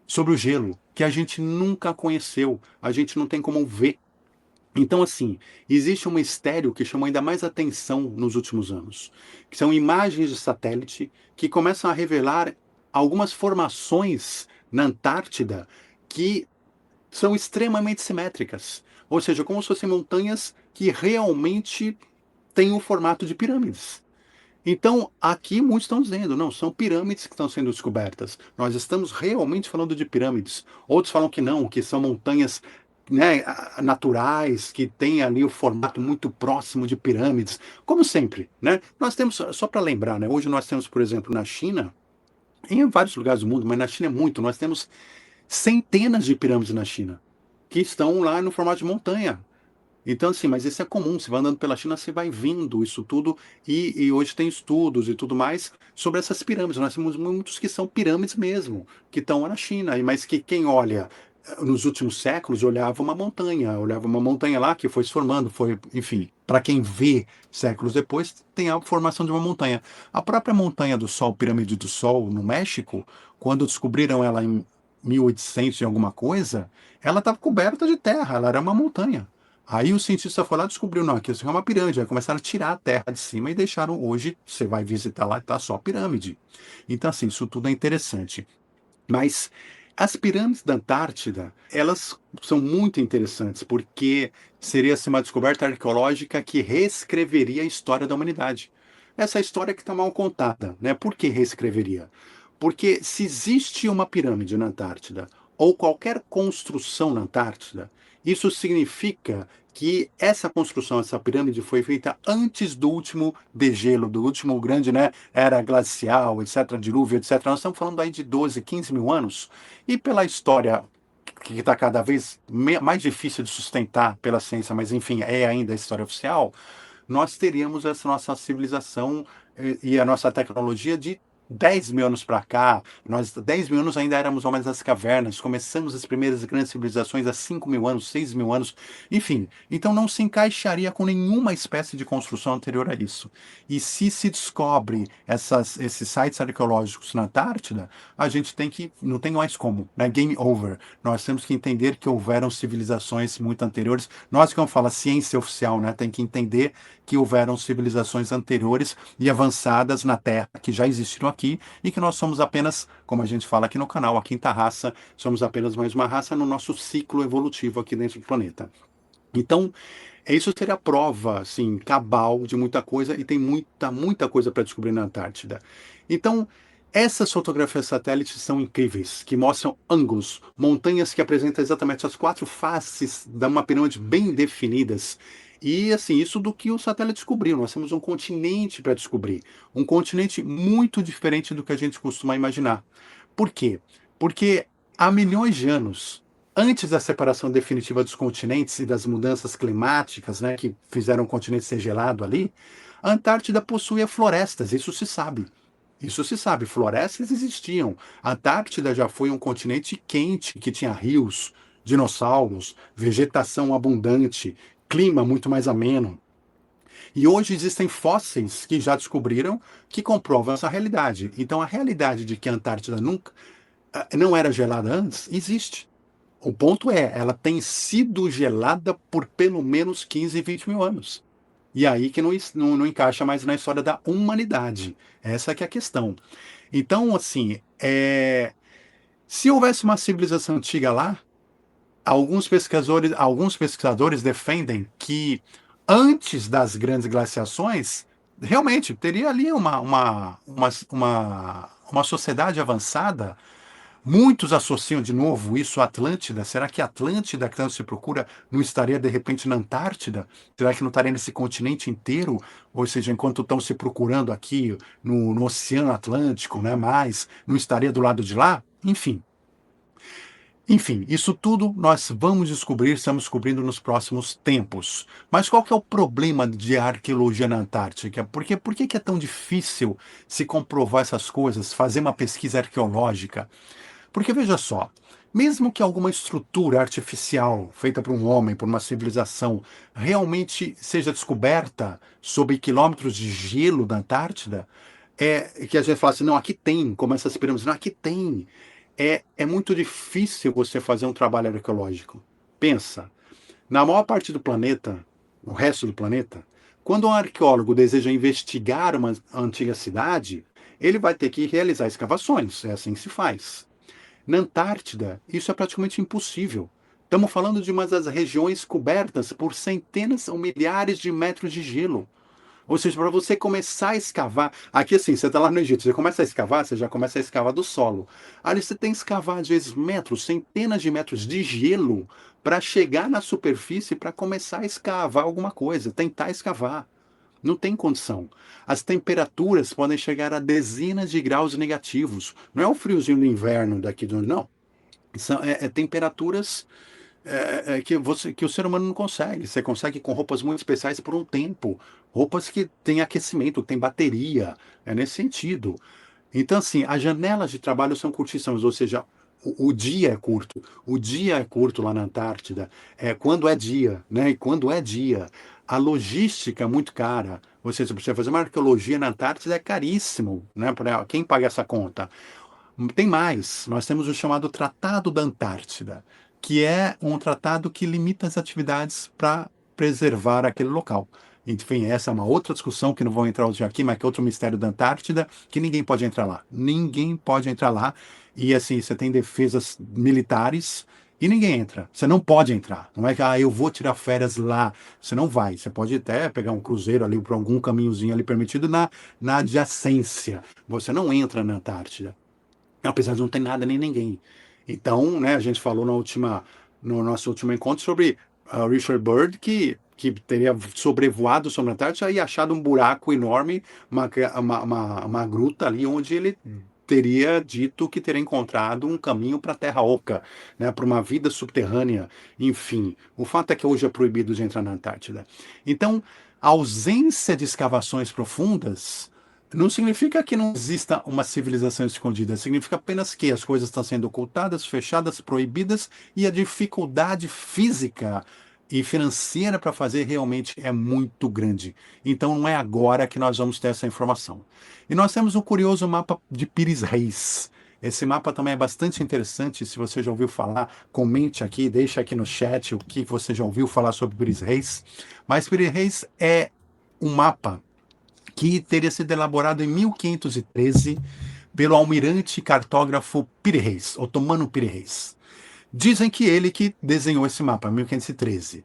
Speaker 1: sobre o gelo que a gente nunca conheceu, a gente não tem como ver. Então, assim, existe um mistério que chamou ainda mais atenção nos últimos anos, que são imagens de satélite que começam a revelar algumas formações na Antártida que são extremamente simétricas. Ou seja, como se fossem montanhas que realmente têm o formato de pirâmides. Então, aqui muitos estão dizendo, não, são pirâmides que estão sendo descobertas. Nós estamos realmente falando de pirâmides. Outros falam que não, que são montanhas, né, naturais, que têm ali o formato muito próximo de pirâmides. Como sempre, né? Nós temos, só para lembrar, né, hoje nós temos, por exemplo, na China, em vários lugares do mundo, mas na China é muito, nós temos centenas de pirâmides na China, que estão lá no formato de montanha. Então, assim, mas isso é comum. Você vai andando pela China, você vai vendo isso tudo, e hoje tem estudos e tudo mais sobre essas pirâmides. Nós temos muitos que são pirâmides mesmo, que estão lá na China, mas que quem olha nos últimos séculos olhava uma montanha lá que foi se formando, foi, enfim, para quem vê séculos depois, tem a formação de uma montanha. A própria Montanha do Sol, Pirâmide do Sol, no México, quando descobriram ela em 1800 e alguma coisa, ela estava coberta de terra, ela era uma montanha. Aí o cientista foi lá e descobriu, não, aqui isso é uma pirâmide. Aí começaram a tirar a terra de cima e deixaram hoje, você vai visitar lá e tá só a pirâmide. Então, assim, isso tudo é interessante. Mas as pirâmides da Antártida, elas são muito interessantes, porque seria assim, uma descoberta arqueológica que reescreveria a história da humanidade. Essa história que está mal contada, né? Por que reescreveria? Porque se existe uma pirâmide na Antártida, ou qualquer construção na Antártida, isso significa que essa construção, essa pirâmide foi feita antes do último degelo, do último grande, né, era glacial, etc., dilúvio, etc. Nós estamos falando aí de 12, 15 mil anos. E pela história que está cada vez mais difícil de sustentar pela ciência, mas enfim, é ainda a história oficial, nós teríamos essa nossa civilização e a nossa tecnologia de 10 mil anos para cá. Nós, 10 mil anos, ainda éramos homens das cavernas. Começamos as primeiras grandes civilizações há 5 mil anos, 6 mil anos. Enfim, então não se encaixaria com nenhuma espécie de construção anterior a isso. E se descobre esses sites arqueológicos na Antártida, a gente tem que, não tem mais como, né? Game over. Nós temos que entender que houveram civilizações muito anteriores. Nós que vamos falar ciência oficial, né? Tem que entender que houveram civilizações anteriores e avançadas na Terra, que já existiram aqui, e que nós somos apenas, como a gente fala aqui no canal, a quinta raça, somos apenas mais uma raça no nosso ciclo evolutivo aqui dentro do planeta. Então, isso seria a prova, assim, cabal de muita coisa, e tem muita, muita coisa para descobrir na Antártida. Então, essas fotografias satélites são incríveis, que mostram ângulos, montanhas que apresentam exatamente as quatro faces de uma pirâmide bem definidas. E, assim, isso do que o satélite descobriu. Nós temos um continente para descobrir. Um continente muito diferente do que a gente costuma imaginar. Por quê? Porque há milhões de anos, antes da separação definitiva dos continentes e das mudanças climáticas, né, que fizeram o continente ser gelado ali, a Antártida possuía florestas, isso se sabe. Isso se sabe, florestas existiam. A Antártida já foi um continente quente, que tinha rios, dinossauros, vegetação abundante, clima muito mais ameno. E hoje existem fósseis que já descobriram que comprovam essa realidade. Então a realidade de que a Antártida nunca não era gelada antes, existe. O ponto é, ela tem sido gelada por pelo menos 15, 20 mil anos. E aí que não encaixa mais na história da humanidade. Essa que é a questão. Então, assim, se houvesse uma civilização antiga lá, alguns pesquisadores defendem que antes das grandes glaciações, realmente teria ali uma sociedade avançada. Muitos associam de novo isso à Atlântida. Será que a Atlântida, que tanto se procura, não estaria de repente na Antártida? Será que não estaria nesse continente inteiro? Ou seja, enquanto estão se procurando aqui no Oceano Atlântico, né, mas não estaria do lado de lá? Enfim, isso tudo nós vamos descobrir, estamos descobrindo nos próximos tempos. Mas qual que é o problema de arqueologia na Antártica? Por que que é tão difícil se comprovar essas coisas, fazer uma pesquisa arqueológica? Porque veja só, mesmo que alguma estrutura artificial feita por um homem, por uma civilização, realmente seja descoberta sob quilômetros de gelo da Antártida, que a gente fala assim, não, aqui tem, como essas pirâmides, não, aqui tem. É muito difícil você fazer um trabalho arqueológico. Pensa, na maior parte do planeta, o resto do planeta, quando um arqueólogo deseja investigar uma antiga cidade, ele vai ter que realizar escavações, é assim que se faz. Na Antártida, isso é praticamente impossível. Estamos falando de uma das regiões cobertas por centenas ou milhares de metros de gelo. Ou seja, para você começar a escavar, aqui assim, você está lá no Egito, você começa a escavar, você já começa a escavar do solo. Ali você tem que escavar, às vezes, metros, centenas de metros de gelo para chegar na superfície para começar a escavar alguma coisa, tentar escavar. Não tem condição. As temperaturas podem chegar a dezenas de graus negativos. Não é o friozinho do inverno daqui do não. São temperaturas que o ser humano não consegue. Você consegue com roupas muito especiais por um tempo. Roupas que têm aquecimento, têm bateria. É nesse sentido. Então, assim, as janelas de trabalho são curtíssimas, ou seja, o dia é curto. O dia é curto lá na Antártida. Quando é dia, né? E quando é dia. A logística é muito cara. Ou seja, para você fazer uma arqueologia na Antártida é caríssimo, né? Para quem paga essa conta? Tem mais. Nós temos o chamado Tratado da Antártida, que é um tratado que limita as atividades para preservar aquele local. Enfim, essa é uma outra discussão que não vou entrar hoje aqui, mas que é outro mistério da Antártida, que ninguém pode entrar lá. Ninguém pode entrar lá. E assim, você tem defesas militares e ninguém entra. Você não pode entrar. Não é que, eu vou tirar férias lá. Você não vai. Você pode até pegar um cruzeiro ali por algum caminhozinho ali permitido na adjacência. Você não entra na Antártida, apesar de não ter nada nem ninguém. Então, né, a gente falou no nosso último encontro sobre Richard Byrd, que teria sobrevoado sobre a Antártida e achado um buraco enorme, uma gruta ali, onde ele teria dito que teria encontrado um caminho para a Terra Oca, né, para uma vida subterrânea, enfim. O fato é que hoje é proibido de entrar na Antártida. Então, a ausência de escavações profundas não significa que não exista uma civilização escondida, significa apenas que as coisas estão sendo ocultadas, fechadas, proibidas e a dificuldade física e financeira para fazer realmente é muito grande. Então não é agora que nós vamos ter essa informação. E nós temos o curioso mapa de Pires Reis. Esse mapa também é bastante interessante. Se você já ouviu falar, comente aqui, deixa aqui no chat o que você já ouviu falar sobre Pires Reis. Mas Pires Reis é um mapa que teria sido elaborado em 1513 pelo almirante cartógrafo Pires Reis, Otomano Pires Reis. Dizem que ele que desenhou esse mapa, em 1513.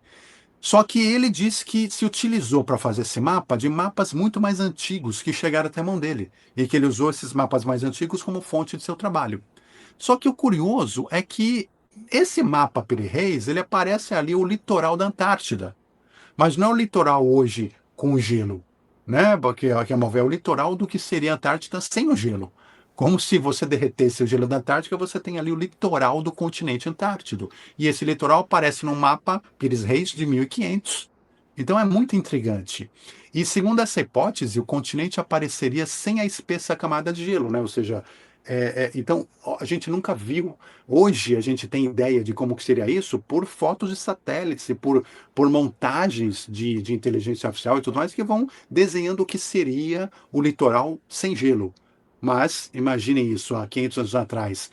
Speaker 1: Só que ele diz que se utilizou para fazer esse mapa de mapas muito mais antigos que chegaram até a mão dele, e que ele usou esses mapas mais antigos como fonte de seu trabalho. Só que o curioso é que esse mapa Pires Reis, ele aparece ali o litoral da Antártida, mas não é o litoral hoje com gelo, né? Porque é o litoral do que seria a Antártida sem o gelo. Como se você derretesse o gelo da Antártica, você tem ali o litoral do continente antártido. E esse litoral aparece no mapa Pires Reis de 1500. Então é muito intrigante. E segundo essa hipótese, o continente apareceria sem a espessa camada de gelo, né? Ou seja, então a gente nunca viu. Hoje a gente tem ideia de como que seria isso por fotos de satélites e por montagens de inteligência artificial e tudo mais que vão desenhando o que seria o litoral sem gelo. Mas imaginem isso há 500 anos atrás.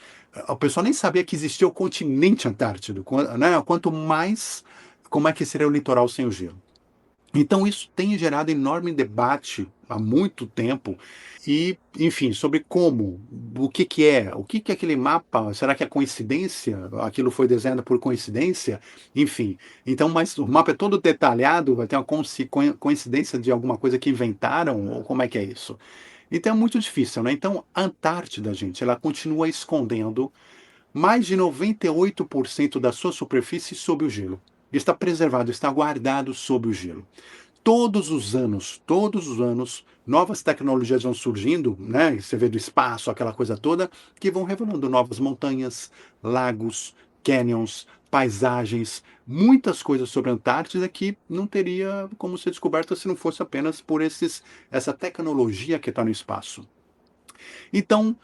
Speaker 1: O pessoal nem sabia que existia o continente Antártido, né? Quanto mais como é que seria o litoral sem o gelo. Então, isso tem gerado enorme debate há muito tempo e, enfim, sobre como, o que é aquele mapa, será que é coincidência? Aquilo foi desenhado por coincidência? Enfim, então, mas o mapa é todo detalhado, vai ter uma coincidência de alguma coisa que inventaram, ou como é que é isso? Então é muito difícil, né? Então, a Antártida, gente, ela continua escondendo mais de 98% da sua superfície sob o gelo. Está preservado, está guardado sob o gelo. Todos os anos, novas tecnologias vão surgindo, né? Você vê do espaço, aquela coisa toda, que vão revelando novas montanhas, lagos, canyons, paisagens, muitas coisas sobre a Antártida que não teria como ser descoberta se não fosse apenas por essa tecnologia que está no espaço. Então,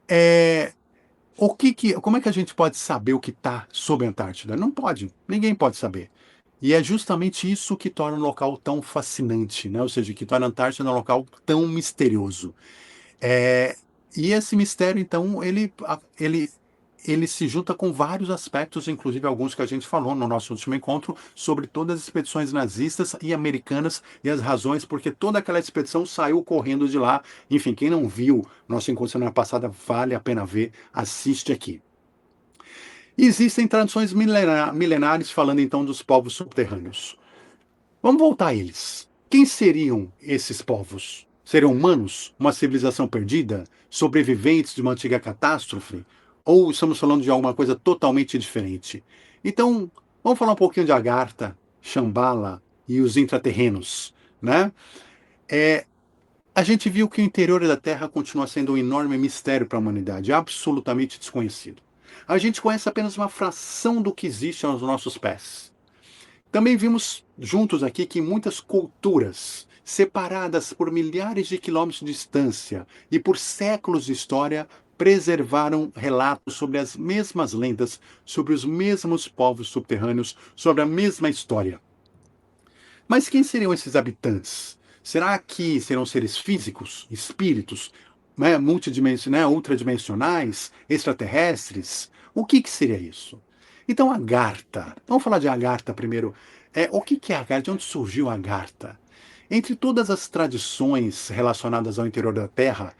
Speaker 1: é, como é que a gente pode saber o que está sob a Antártida? Não pode, ninguém pode saber. E é justamente isso que torna o local tão fascinante, né? Ou seja, que torna a Antártida um local tão misterioso. É, e esse mistério, então, ele se junta com vários aspectos, inclusive alguns que a gente falou no nosso último encontro, sobre todas as expedições nazistas e americanas e as razões porque toda aquela expedição saiu correndo de lá. Enfim, quem não viu nosso encontro semana passada, vale a pena ver, assiste aqui. E existem tradições milenares falando então dos povos subterrâneos. Vamos voltar a eles. Quem seriam esses povos? Seriam humanos? Uma civilização perdida? Sobreviventes de uma antiga catástrofe? Ou estamos falando de alguma coisa totalmente diferente? Então, vamos falar um pouquinho de Agartha, Shambhala e os intraterrenos, né? É, a gente viu que o interior da Terra continua sendo um enorme mistério para a humanidade, absolutamente desconhecido. A gente conhece apenas uma fração do que existe aos nossos pés. Também vimos juntos aqui que muitas culturas, separadas por milhares de quilômetros de distância e por séculos de história, preservaram relatos sobre as mesmas lendas, sobre os mesmos povos subterrâneos, sobre a mesma história. Mas quem seriam esses habitantes? Será que serão seres físicos, espíritos, né, multidimensionais, né, ultradimensionais, extraterrestres? O que seria isso? Então, Agartha. Vamos falar de Agartha primeiro. O que é Agartha? De onde surgiu Agartha? Entre todas as tradições relacionadas ao interior da Terra,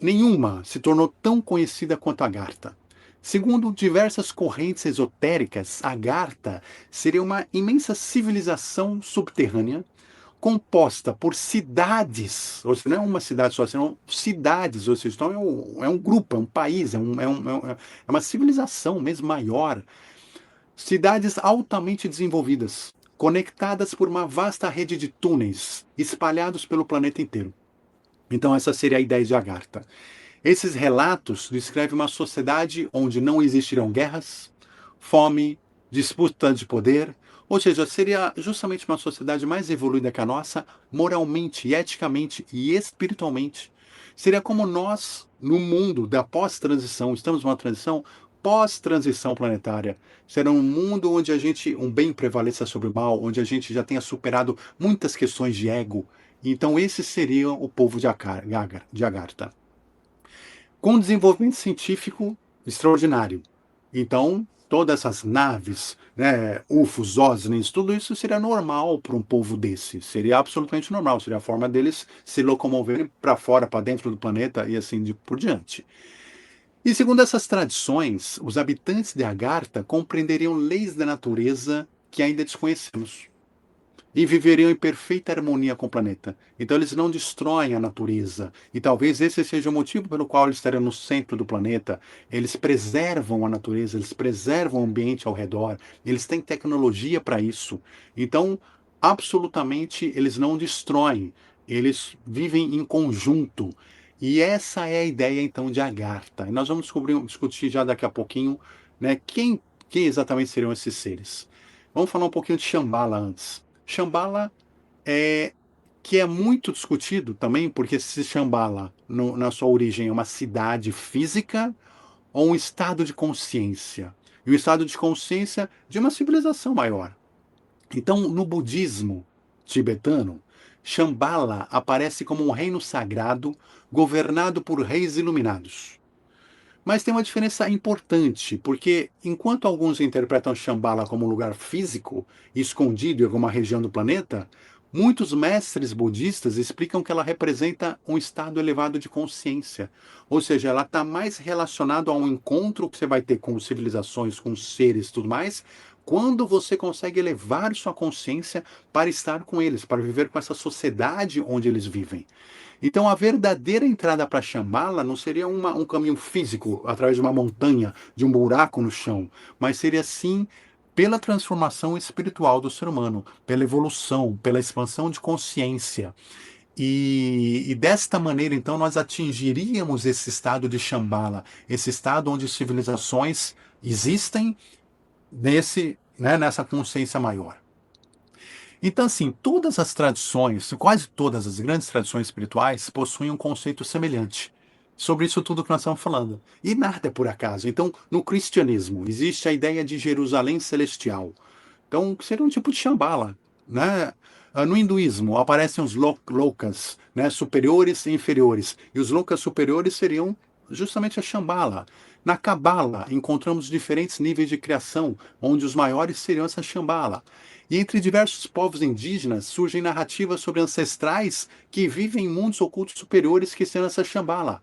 Speaker 1: nenhuma se tornou tão conhecida quanto Agartha. Segundo diversas correntes esotéricas, Agartha seria uma imensa civilização subterrânea composta por cidades, ou seja, não é uma cidade só, são cidades, ou seja, então é um grupo, é um país, é uma civilização mesmo maior. Cidades altamente desenvolvidas, conectadas por uma vasta rede de túneis espalhados pelo planeta inteiro. Então, essa seria a ideia de Agartha. Esses relatos descrevem uma sociedade onde não existirão guerras, fome, disputa de poder, ou seja, seria justamente uma sociedade mais evoluída que a nossa, moralmente, eticamente e espiritualmente. Seria como nós, no mundo da pós-transição, estamos numa transição pós-transição planetária. Será um mundo onde um bem prevaleça sobre o mal, onde a gente já tenha superado muitas questões de ego. Então, esse seria o povo de Agartha com um desenvolvimento científico extraordinário. Então, todas essas naves, né, UFOs, OSNIs, tudo isso seria normal para um povo desse. Seria absolutamente normal. Seria a forma deles se locomoverem para fora, para dentro do planeta e assim por diante. E segundo essas tradições, os habitantes de Agartha compreenderiam leis da natureza que ainda desconhecemos e viveriam em perfeita harmonia com o planeta. Então eles não destroem a natureza. E talvez esse seja o motivo pelo qual eles estariam no centro do planeta. Eles preservam a natureza, eles preservam o ambiente ao redor, eles têm tecnologia para isso. Então, absolutamente, eles não destroem, eles vivem em conjunto. E essa é a ideia, então, de Agartha. E nós vamos discutir já daqui a pouquinho, né, quem exatamente seriam esses seres. Vamos falar um pouquinho de Shambhala antes. Shambhala é que é muito discutido também, porque se Shambhala, na sua origem, é uma cidade física ou um estado de consciência. E o estado de consciência de uma civilização maior. Então, no budismo tibetano, Shambhala aparece como um reino sagrado governado por reis iluminados. Mas tem uma diferença importante, porque enquanto alguns interpretam Shambhala como um lugar físico, escondido em alguma região do planeta, muitos mestres budistas explicam que ela representa um estado elevado de consciência. Ou seja, ela está mais relacionada a um encontro que você vai ter com civilizações, com seres e tudo mais, quando você consegue elevar sua consciência para estar com eles, para viver com essa sociedade onde eles vivem. Então, a verdadeira entrada para Shambhala não seria um caminho físico, através de uma montanha, de um buraco no chão, mas seria sim pela transformação espiritual do ser humano, pela evolução, pela expansão de consciência. E desta maneira, então, nós atingiríamos esse estado de Shambhala, esse estado onde civilizações existem nessa consciência maior. Então, assim, todas as tradições, quase todas as grandes tradições espirituais, possuem um conceito semelhante sobre isso tudo que nós estamos falando. E nada é por acaso. Então, no cristianismo, existe a ideia de Jerusalém celestial. Então, seria um tipo de Shambhala, né? No hinduísmo, aparecem os lokas, né, superiores e inferiores. E os lokas superiores seriam justamente a Shambhala. Na Cabala, encontramos diferentes níveis de criação, onde os maiores seriam essa Shambhala. E entre diversos povos indígenas surgem narrativas sobre ancestrais que vivem em mundos ocultos superiores que são essa Shambhala.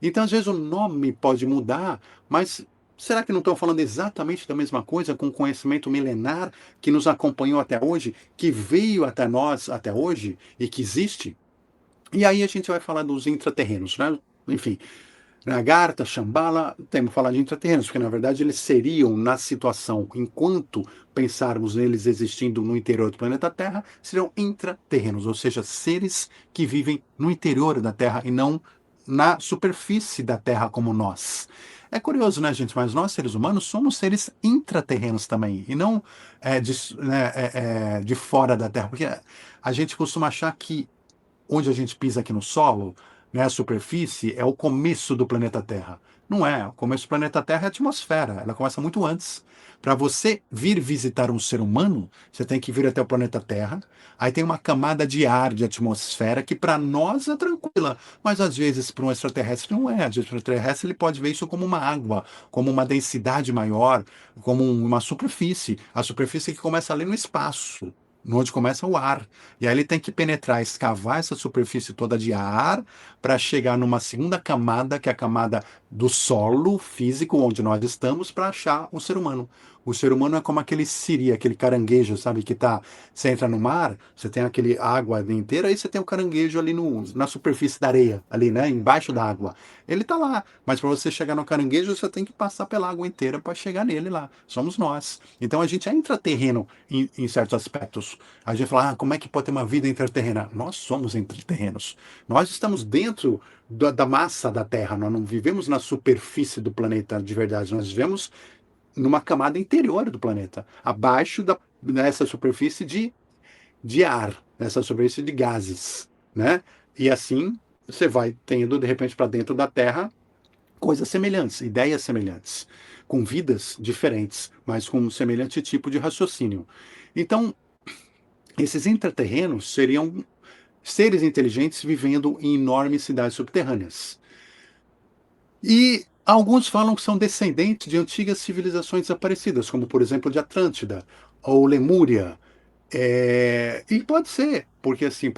Speaker 1: Então, às vezes, o nome pode mudar, mas será que não estão falando exatamente da mesma coisa com o conhecimento milenar que nos acompanhou até hoje, que veio até nós até hoje e que existe? E aí a gente vai falar dos intraterrenos, né? Enfim, Nagartha, Shambhala, temos que falar de intraterrenos, porque na verdade eles seriam, na situação, enquanto pensarmos neles existindo no interior do planeta Terra, seriam intraterrenos, ou seja, seres que vivem no interior da Terra e não na superfície da Terra como nós. É curioso, né, gente? Mas nós, seres humanos, somos seres intraterrenos também, e não de fora da Terra, porque a gente costuma achar que onde a gente pisa aqui no solo, né, a superfície, é o começo do planeta Terra. Não é. O começo do planeta Terra é a atmosfera. Ela começa muito antes. Para você vir visitar um ser humano, você tem que vir até o planeta Terra. Aí tem uma camada de ar, de atmosfera, que para nós é tranquila. Mas às vezes para um extraterrestre não é. Às vezes para um extraterrestre ele pode ver isso como uma água, como uma densidade maior, como uma superfície. A superfície que começa ali no espaço, onde começa o ar. E aí ele tem que penetrar, escavar essa superfície toda de ar para chegar numa segunda camada, que é a camada do solo físico onde nós estamos, para achar o ser humano. O ser humano é como aquele siri, aquele caranguejo, sabe, que tá, você entra no mar, você tem aquele água inteira, aí você tem o caranguejo ali na superfície da areia, ali, né, embaixo da água. Ele tá lá, mas para você chegar no caranguejo, você tem que passar pela água inteira para chegar nele lá. Somos nós. Então a gente é intraterreno em certos aspectos. A gente fala, como é que pode ter uma vida intraterrena? Nós somos intraterrenos. Nós estamos dentro da massa da Terra, nós não vivemos na superfície do planeta de verdade, nós vivemos numa camada interior do planeta, abaixo dessa superfície de ar, nessa superfície de gases, né? E assim você vai tendo, de repente, para dentro da Terra, coisas semelhantes, ideias semelhantes, com vidas diferentes, mas com um semelhante tipo de raciocínio. Então, esses intraterrenos seriam seres inteligentes vivendo em enormes cidades subterrâneas. E alguns falam que são descendentes de antigas civilizações desaparecidas, como por exemplo de Atlântida ou Lemúria. E pode ser, porque assim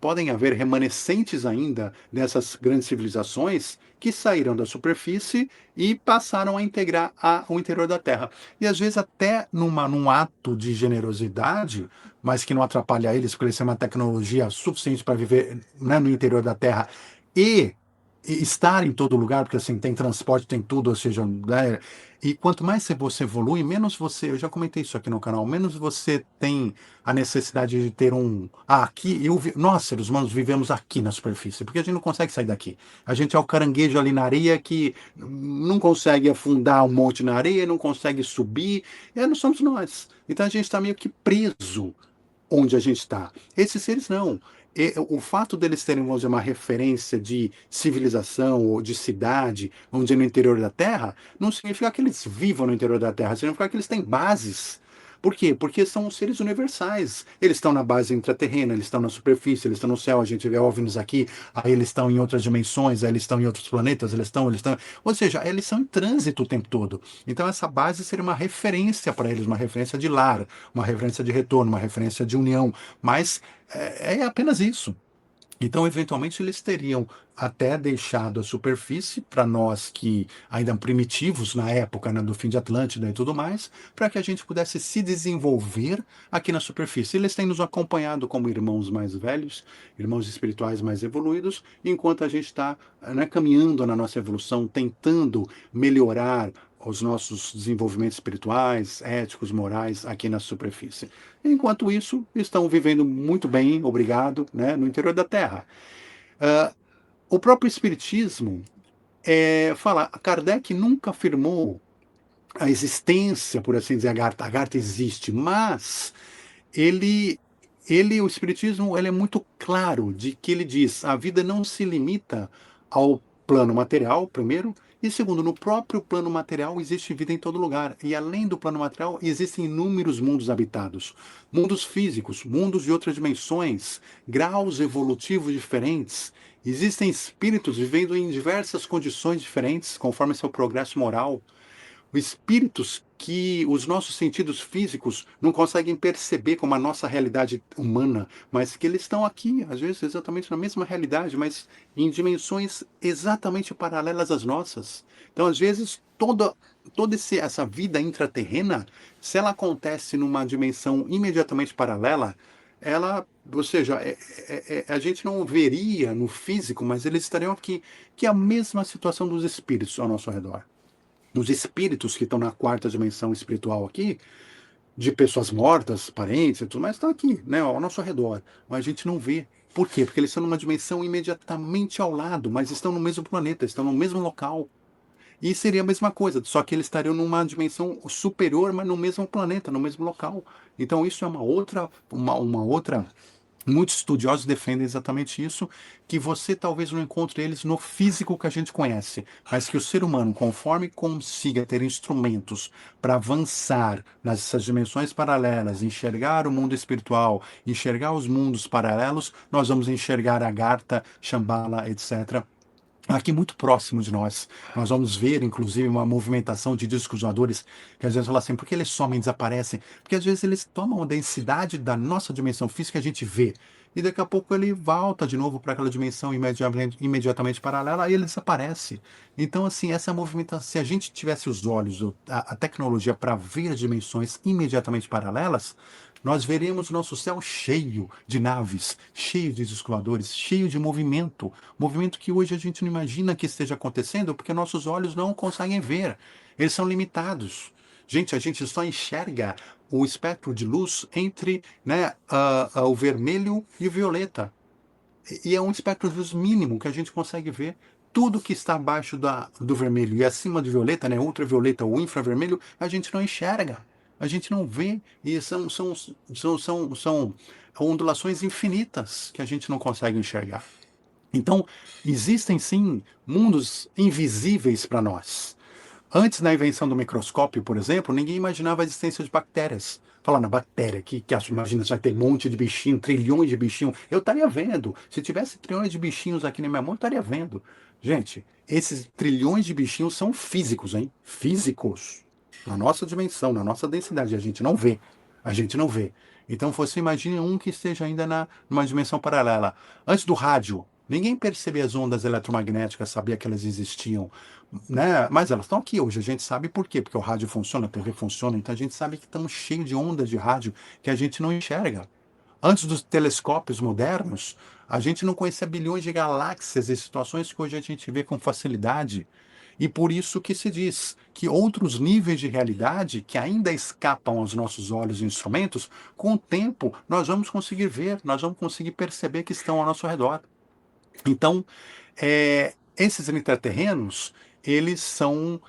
Speaker 1: podem haver remanescentes ainda dessas grandes civilizações que saíram da superfície e passaram a integrar o interior da Terra. E às vezes até num ato de generosidade, mas que não atrapalha eles, porque eles têm uma tecnologia suficiente para viver, né, no interior da Terra e estar em todo lugar, porque assim, tem transporte, tem tudo, ou seja, né, e quanto mais você evolui, menos você, eu já comentei isso aqui no canal, menos você tem a necessidade de ter aqui, nós, seres humanos, vivemos aqui na superfície, porque a gente não consegue sair daqui. A gente é o caranguejo ali na areia que não consegue afundar um monte na areia, não consegue subir, não somos nós. Então a gente está meio que preso onde a gente está. Esses seres não. o fato deles terem, vamos dizer, uma referência de civilização ou de cidade, vamos dizer, no interior da Terra, não significa que eles vivam no interior da Terra, significa que eles têm bases. Por quê? Porque são seres universais. Eles estão na base intraterrena, eles estão na superfície, eles estão no céu, a gente vê OVNIs aqui, aí eles estão em outras dimensões, aí eles estão em outros planetas, eles estão. Ou seja, eles são em trânsito o tempo todo. Então essa base seria uma referência para eles, uma referência de lar, uma referência de retorno, uma referência de união. Mas é apenas isso. Então, eventualmente, eles teriam até deixado a superfície para nós que ainda primitivos na época, né, do fim de Atlântida e tudo mais, para que a gente pudesse se desenvolver aqui na superfície. Eles têm nos acompanhado como irmãos mais velhos, irmãos espirituais mais evoluídos, enquanto a gente está, né, caminhando na nossa evolução, tentando melhorar os nossos desenvolvimentos espirituais, éticos, morais aqui na superfície. Enquanto isso, estão vivendo muito bem, obrigado, né, no interior da Terra. Ah, o próprio Espiritismo fala, Kardec nunca afirmou a existência, por assim dizer, a Garta existe, mas ele, o Espiritismo, ele é muito claro de que ele diz, a vida não se limita ao plano material, primeiro, e segundo, no próprio plano material existe vida em todo lugar. E além do plano material, existem inúmeros mundos habitados. Mundos físicos, mundos de outras dimensões, graus evolutivos diferentes. Existem espíritos vivendo em diversas condições diferentes, conforme seu progresso moral. Espíritos que os nossos sentidos físicos não conseguem perceber como a nossa realidade humana, mas que eles estão aqui, às vezes exatamente na mesma realidade, mas em dimensões exatamente paralelas às nossas. Então, às vezes, toda essa vida intraterrena, se ela acontece numa dimensão imediatamente paralela, ou seja, a gente não veria no físico, mas eles estariam aqui, que é a mesma situação dos espíritos ao nosso redor. Os espíritos que estão na quarta dimensão espiritual aqui, de pessoas mortas, parentes e tudo mais, estão aqui, né, ao nosso redor. Mas a gente não vê. Por quê? Porque eles estão numa dimensão imediatamente ao lado, mas estão no mesmo planeta, estão no mesmo local. E seria a mesma coisa, só que eles estariam numa dimensão superior, mas no mesmo planeta, no mesmo local. Então isso é uma outra. Muitos estudiosos defendem exatamente isso, que você talvez não encontre eles no físico que a gente conhece, mas que o ser humano, conforme consiga ter instrumentos para avançar nessas dimensões paralelas, enxergar o mundo espiritual, enxergar os mundos paralelos, nós vamos enxergar a Agartha, Shambhala, etc., aqui muito próximo de nós. Nós vamos ver, inclusive, uma movimentação de discos voadores que às vezes fala assim, por que eles somem, desaparecem? Porque às vezes eles tomam a densidade da nossa dimensão física, a gente vê. E daqui a pouco ele volta de novo para aquela dimensão imediatamente paralela e ele desaparece. Então, assim, essa movimentação, se a gente tivesse os olhos, a tecnologia para ver dimensões imediatamente paralelas, nós veríamos nosso céu cheio de naves, cheio de discos voadores, cheio de movimento. Movimento que hoje a gente não imagina que esteja acontecendo porque nossos olhos não conseguem ver. Eles são limitados. Gente, a gente só enxerga o espectro de luz entre, né, o vermelho e o violeta. E é um espectro de luz mínimo que a gente consegue ver. Tudo que está abaixo do vermelho e acima do violeta, né, ultravioleta ou infravermelho, a gente não enxerga. A gente não vê. E são ondulações infinitas que a gente não consegue enxergar. Então, existem sim mundos invisíveis para nós. Antes da invenção do microscópio, por exemplo, ninguém imaginava a existência de bactérias. Falar na bactéria, imagina, você vai ter um monte de bichinho, trilhões de bichinhos. Eu estaria vendo. Se tivesse trilhões de bichinhos aqui na minha mão, eu estaria vendo. Gente, esses trilhões de bichinhos são físicos, hein? Físicos. Na nossa dimensão, na nossa densidade. A gente não vê. A gente não vê. Então você imagine um que esteja ainda numa dimensão paralela. Antes do rádio, ninguém percebia as ondas eletromagnéticas, sabia que elas existiam, né? Mas elas estão aqui hoje. A gente sabe por quê? Porque o rádio funciona, a TV funciona, então a gente sabe que estamos cheios de ondas de rádio que a gente não enxerga. Antes dos telescópios modernos, a gente não conhecia bilhões de galáxias e situações que hoje a gente vê com facilidade. E por isso que se diz que outros níveis de realidade que ainda escapam aos nossos olhos e instrumentos, com o tempo nós vamos conseguir ver, nós vamos conseguir perceber que estão ao nosso redor. Então, esses intraterrenos, eles são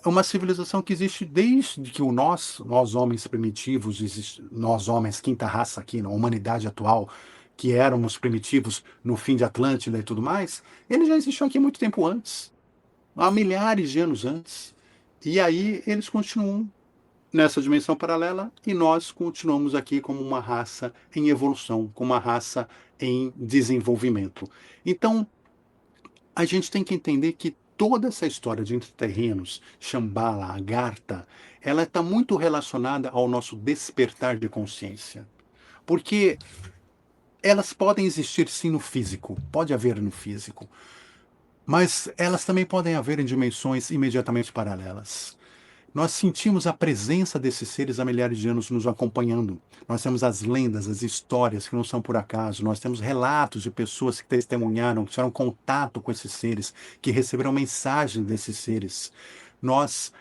Speaker 1: uma civilização que existe desde que nós homens primitivos, nós homens, quinta raça aqui, na humanidade atual, que éramos primitivos no fim de Atlântida e tudo mais, eles já existiam aqui muito tempo antes, há milhares de anos antes. E aí eles continuam nessa dimensão paralela e nós continuamos aqui como uma raça em evolução, como uma raça em desenvolvimento. Então, a gente tem que entender que toda essa história de intraterrenos, Shambhala, Agartha, ela está muito relacionada ao nosso despertar de consciência. Porque elas podem existir sim no físico, pode haver no físico, mas elas também podem haver em dimensões imediatamente paralelas. Nós sentimos a presença desses seres há milhares de anos nos acompanhando. Nós temos as lendas, as histórias que não são por acaso. Nós temos relatos de pessoas que testemunharam, que tiveram contato com esses seres, que receberam mensagens desses seres. Nós,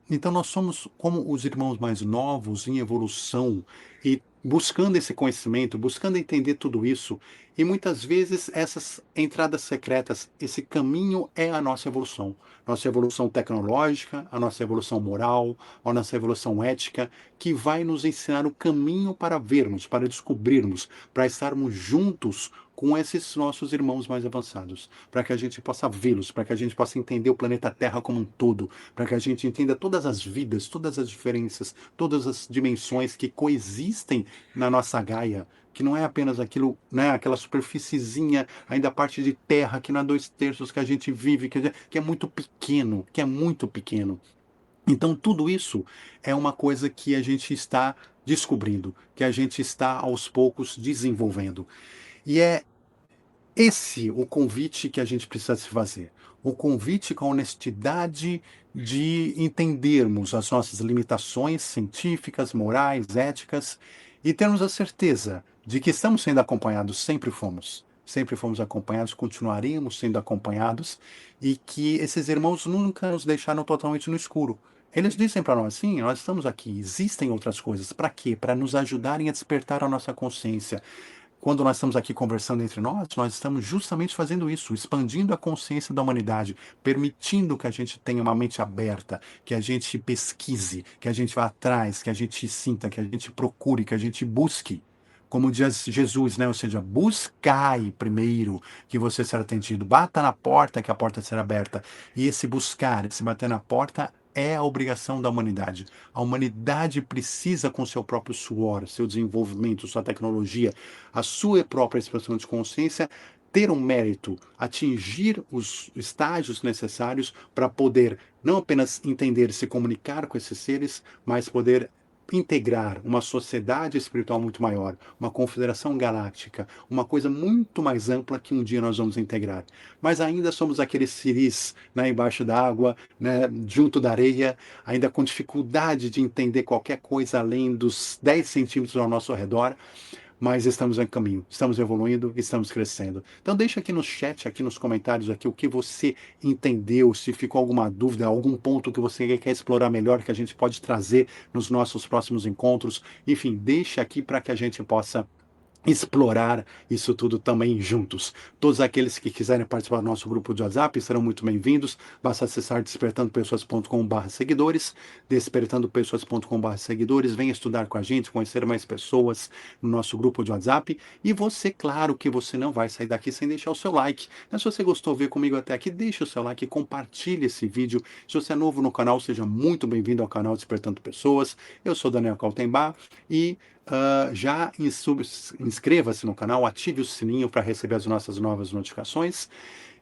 Speaker 1: então nós somos como os irmãos mais novos em evolução e buscando esse conhecimento, buscando entender tudo isso. E muitas vezes essas entradas secretas, esse caminho é a nossa evolução tecnológica, a nossa evolução moral, a nossa evolução ética, que vai nos ensinar o caminho para vermos, para descobrirmos, para estarmos juntos com esses nossos irmãos mais avançados, para que a gente possa vê-los, para que a gente possa entender o planeta Terra como um todo, para que a gente entenda todas as vidas, todas as diferenças, todas as dimensões que coexistem na nossa Gaia, que não é apenas aquilo, né, aquela superfíciezinha, ainda a parte de terra, que não é 2/3 que a gente vive, que é muito pequeno, que é muito pequeno. Então, tudo isso é uma coisa que a gente está descobrindo, que a gente está aos poucos desenvolvendo. E é esse o convite que a gente precisa se fazer. O convite com a honestidade de entendermos as nossas limitações científicas, morais, éticas e termos a certeza de que estamos sendo acompanhados, sempre fomos. Sempre fomos acompanhados, continuaremos sendo acompanhados e que esses irmãos nunca nos deixaram totalmente no escuro. Eles dizem para nós, sim, nós estamos aqui, existem outras coisas. Para quê? Para nos ajudarem a despertar a nossa consciência. Quando nós estamos aqui conversando entre nós estamos justamente fazendo isso, expandindo a consciência da humanidade, permitindo que a gente tenha uma mente aberta, que a gente pesquise, que a gente vá atrás, que a gente sinta, que a gente procure, que a gente busque. Como diz Jesus, né? Ou seja, buscai primeiro que você será atendido. Bata na porta que a porta será aberta. E esse buscar, esse bater na porta é a obrigação da humanidade. A humanidade precisa, com seu próprio suor, seu desenvolvimento, sua tecnologia, a sua própria expansão de consciência, ter um mérito, atingir os estágios necessários para poder não apenas entender e se comunicar com esses seres, mas poder integrar uma sociedade espiritual muito maior, uma confederação galáctica, uma coisa muito mais ampla que um dia nós vamos integrar. Mas ainda somos aqueles ciris, né, embaixo da água, né, junto da areia, ainda com dificuldade de entender qualquer coisa além dos 10 centímetros ao nosso redor, mas estamos em caminho, estamos evoluindo, estamos crescendo. Então deixa aqui no chat, aqui nos comentários, aqui o que você entendeu, se ficou alguma dúvida, algum ponto que você quer explorar melhor, que a gente pode trazer nos nossos próximos encontros. Enfim, deixa aqui para que a gente possa explorar isso tudo também juntos. Todos aqueles que quiserem participar do nosso grupo de WhatsApp serão muito bem-vindos. Basta acessar despertandopessoas.com/seguidores, despertandopessoas.com/seguidores. Venha estudar com a gente, conhecer mais pessoas no nosso grupo de WhatsApp. E você, claro que você não vai sair daqui sem deixar o seu like. Mas se você gostou de ver comigo até aqui, deixa o seu like e compartilhe esse vídeo. Se você é novo no canal, seja muito bem-vindo ao canal Despertando Pessoas. Eu sou Daniel Kaltenbach e já inscreva-se no canal, ative o sininho para receber as nossas novas notificações.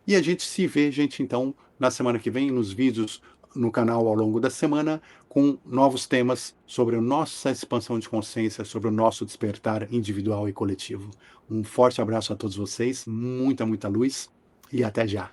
Speaker 1: E a gente se vê, gente, então, na semana que vem, nos vídeos no canal ao longo da semana, com novos temas sobre a nossa expansão de consciência, sobre o nosso despertar individual e coletivo. Um forte abraço a todos vocês, muita luz e até já.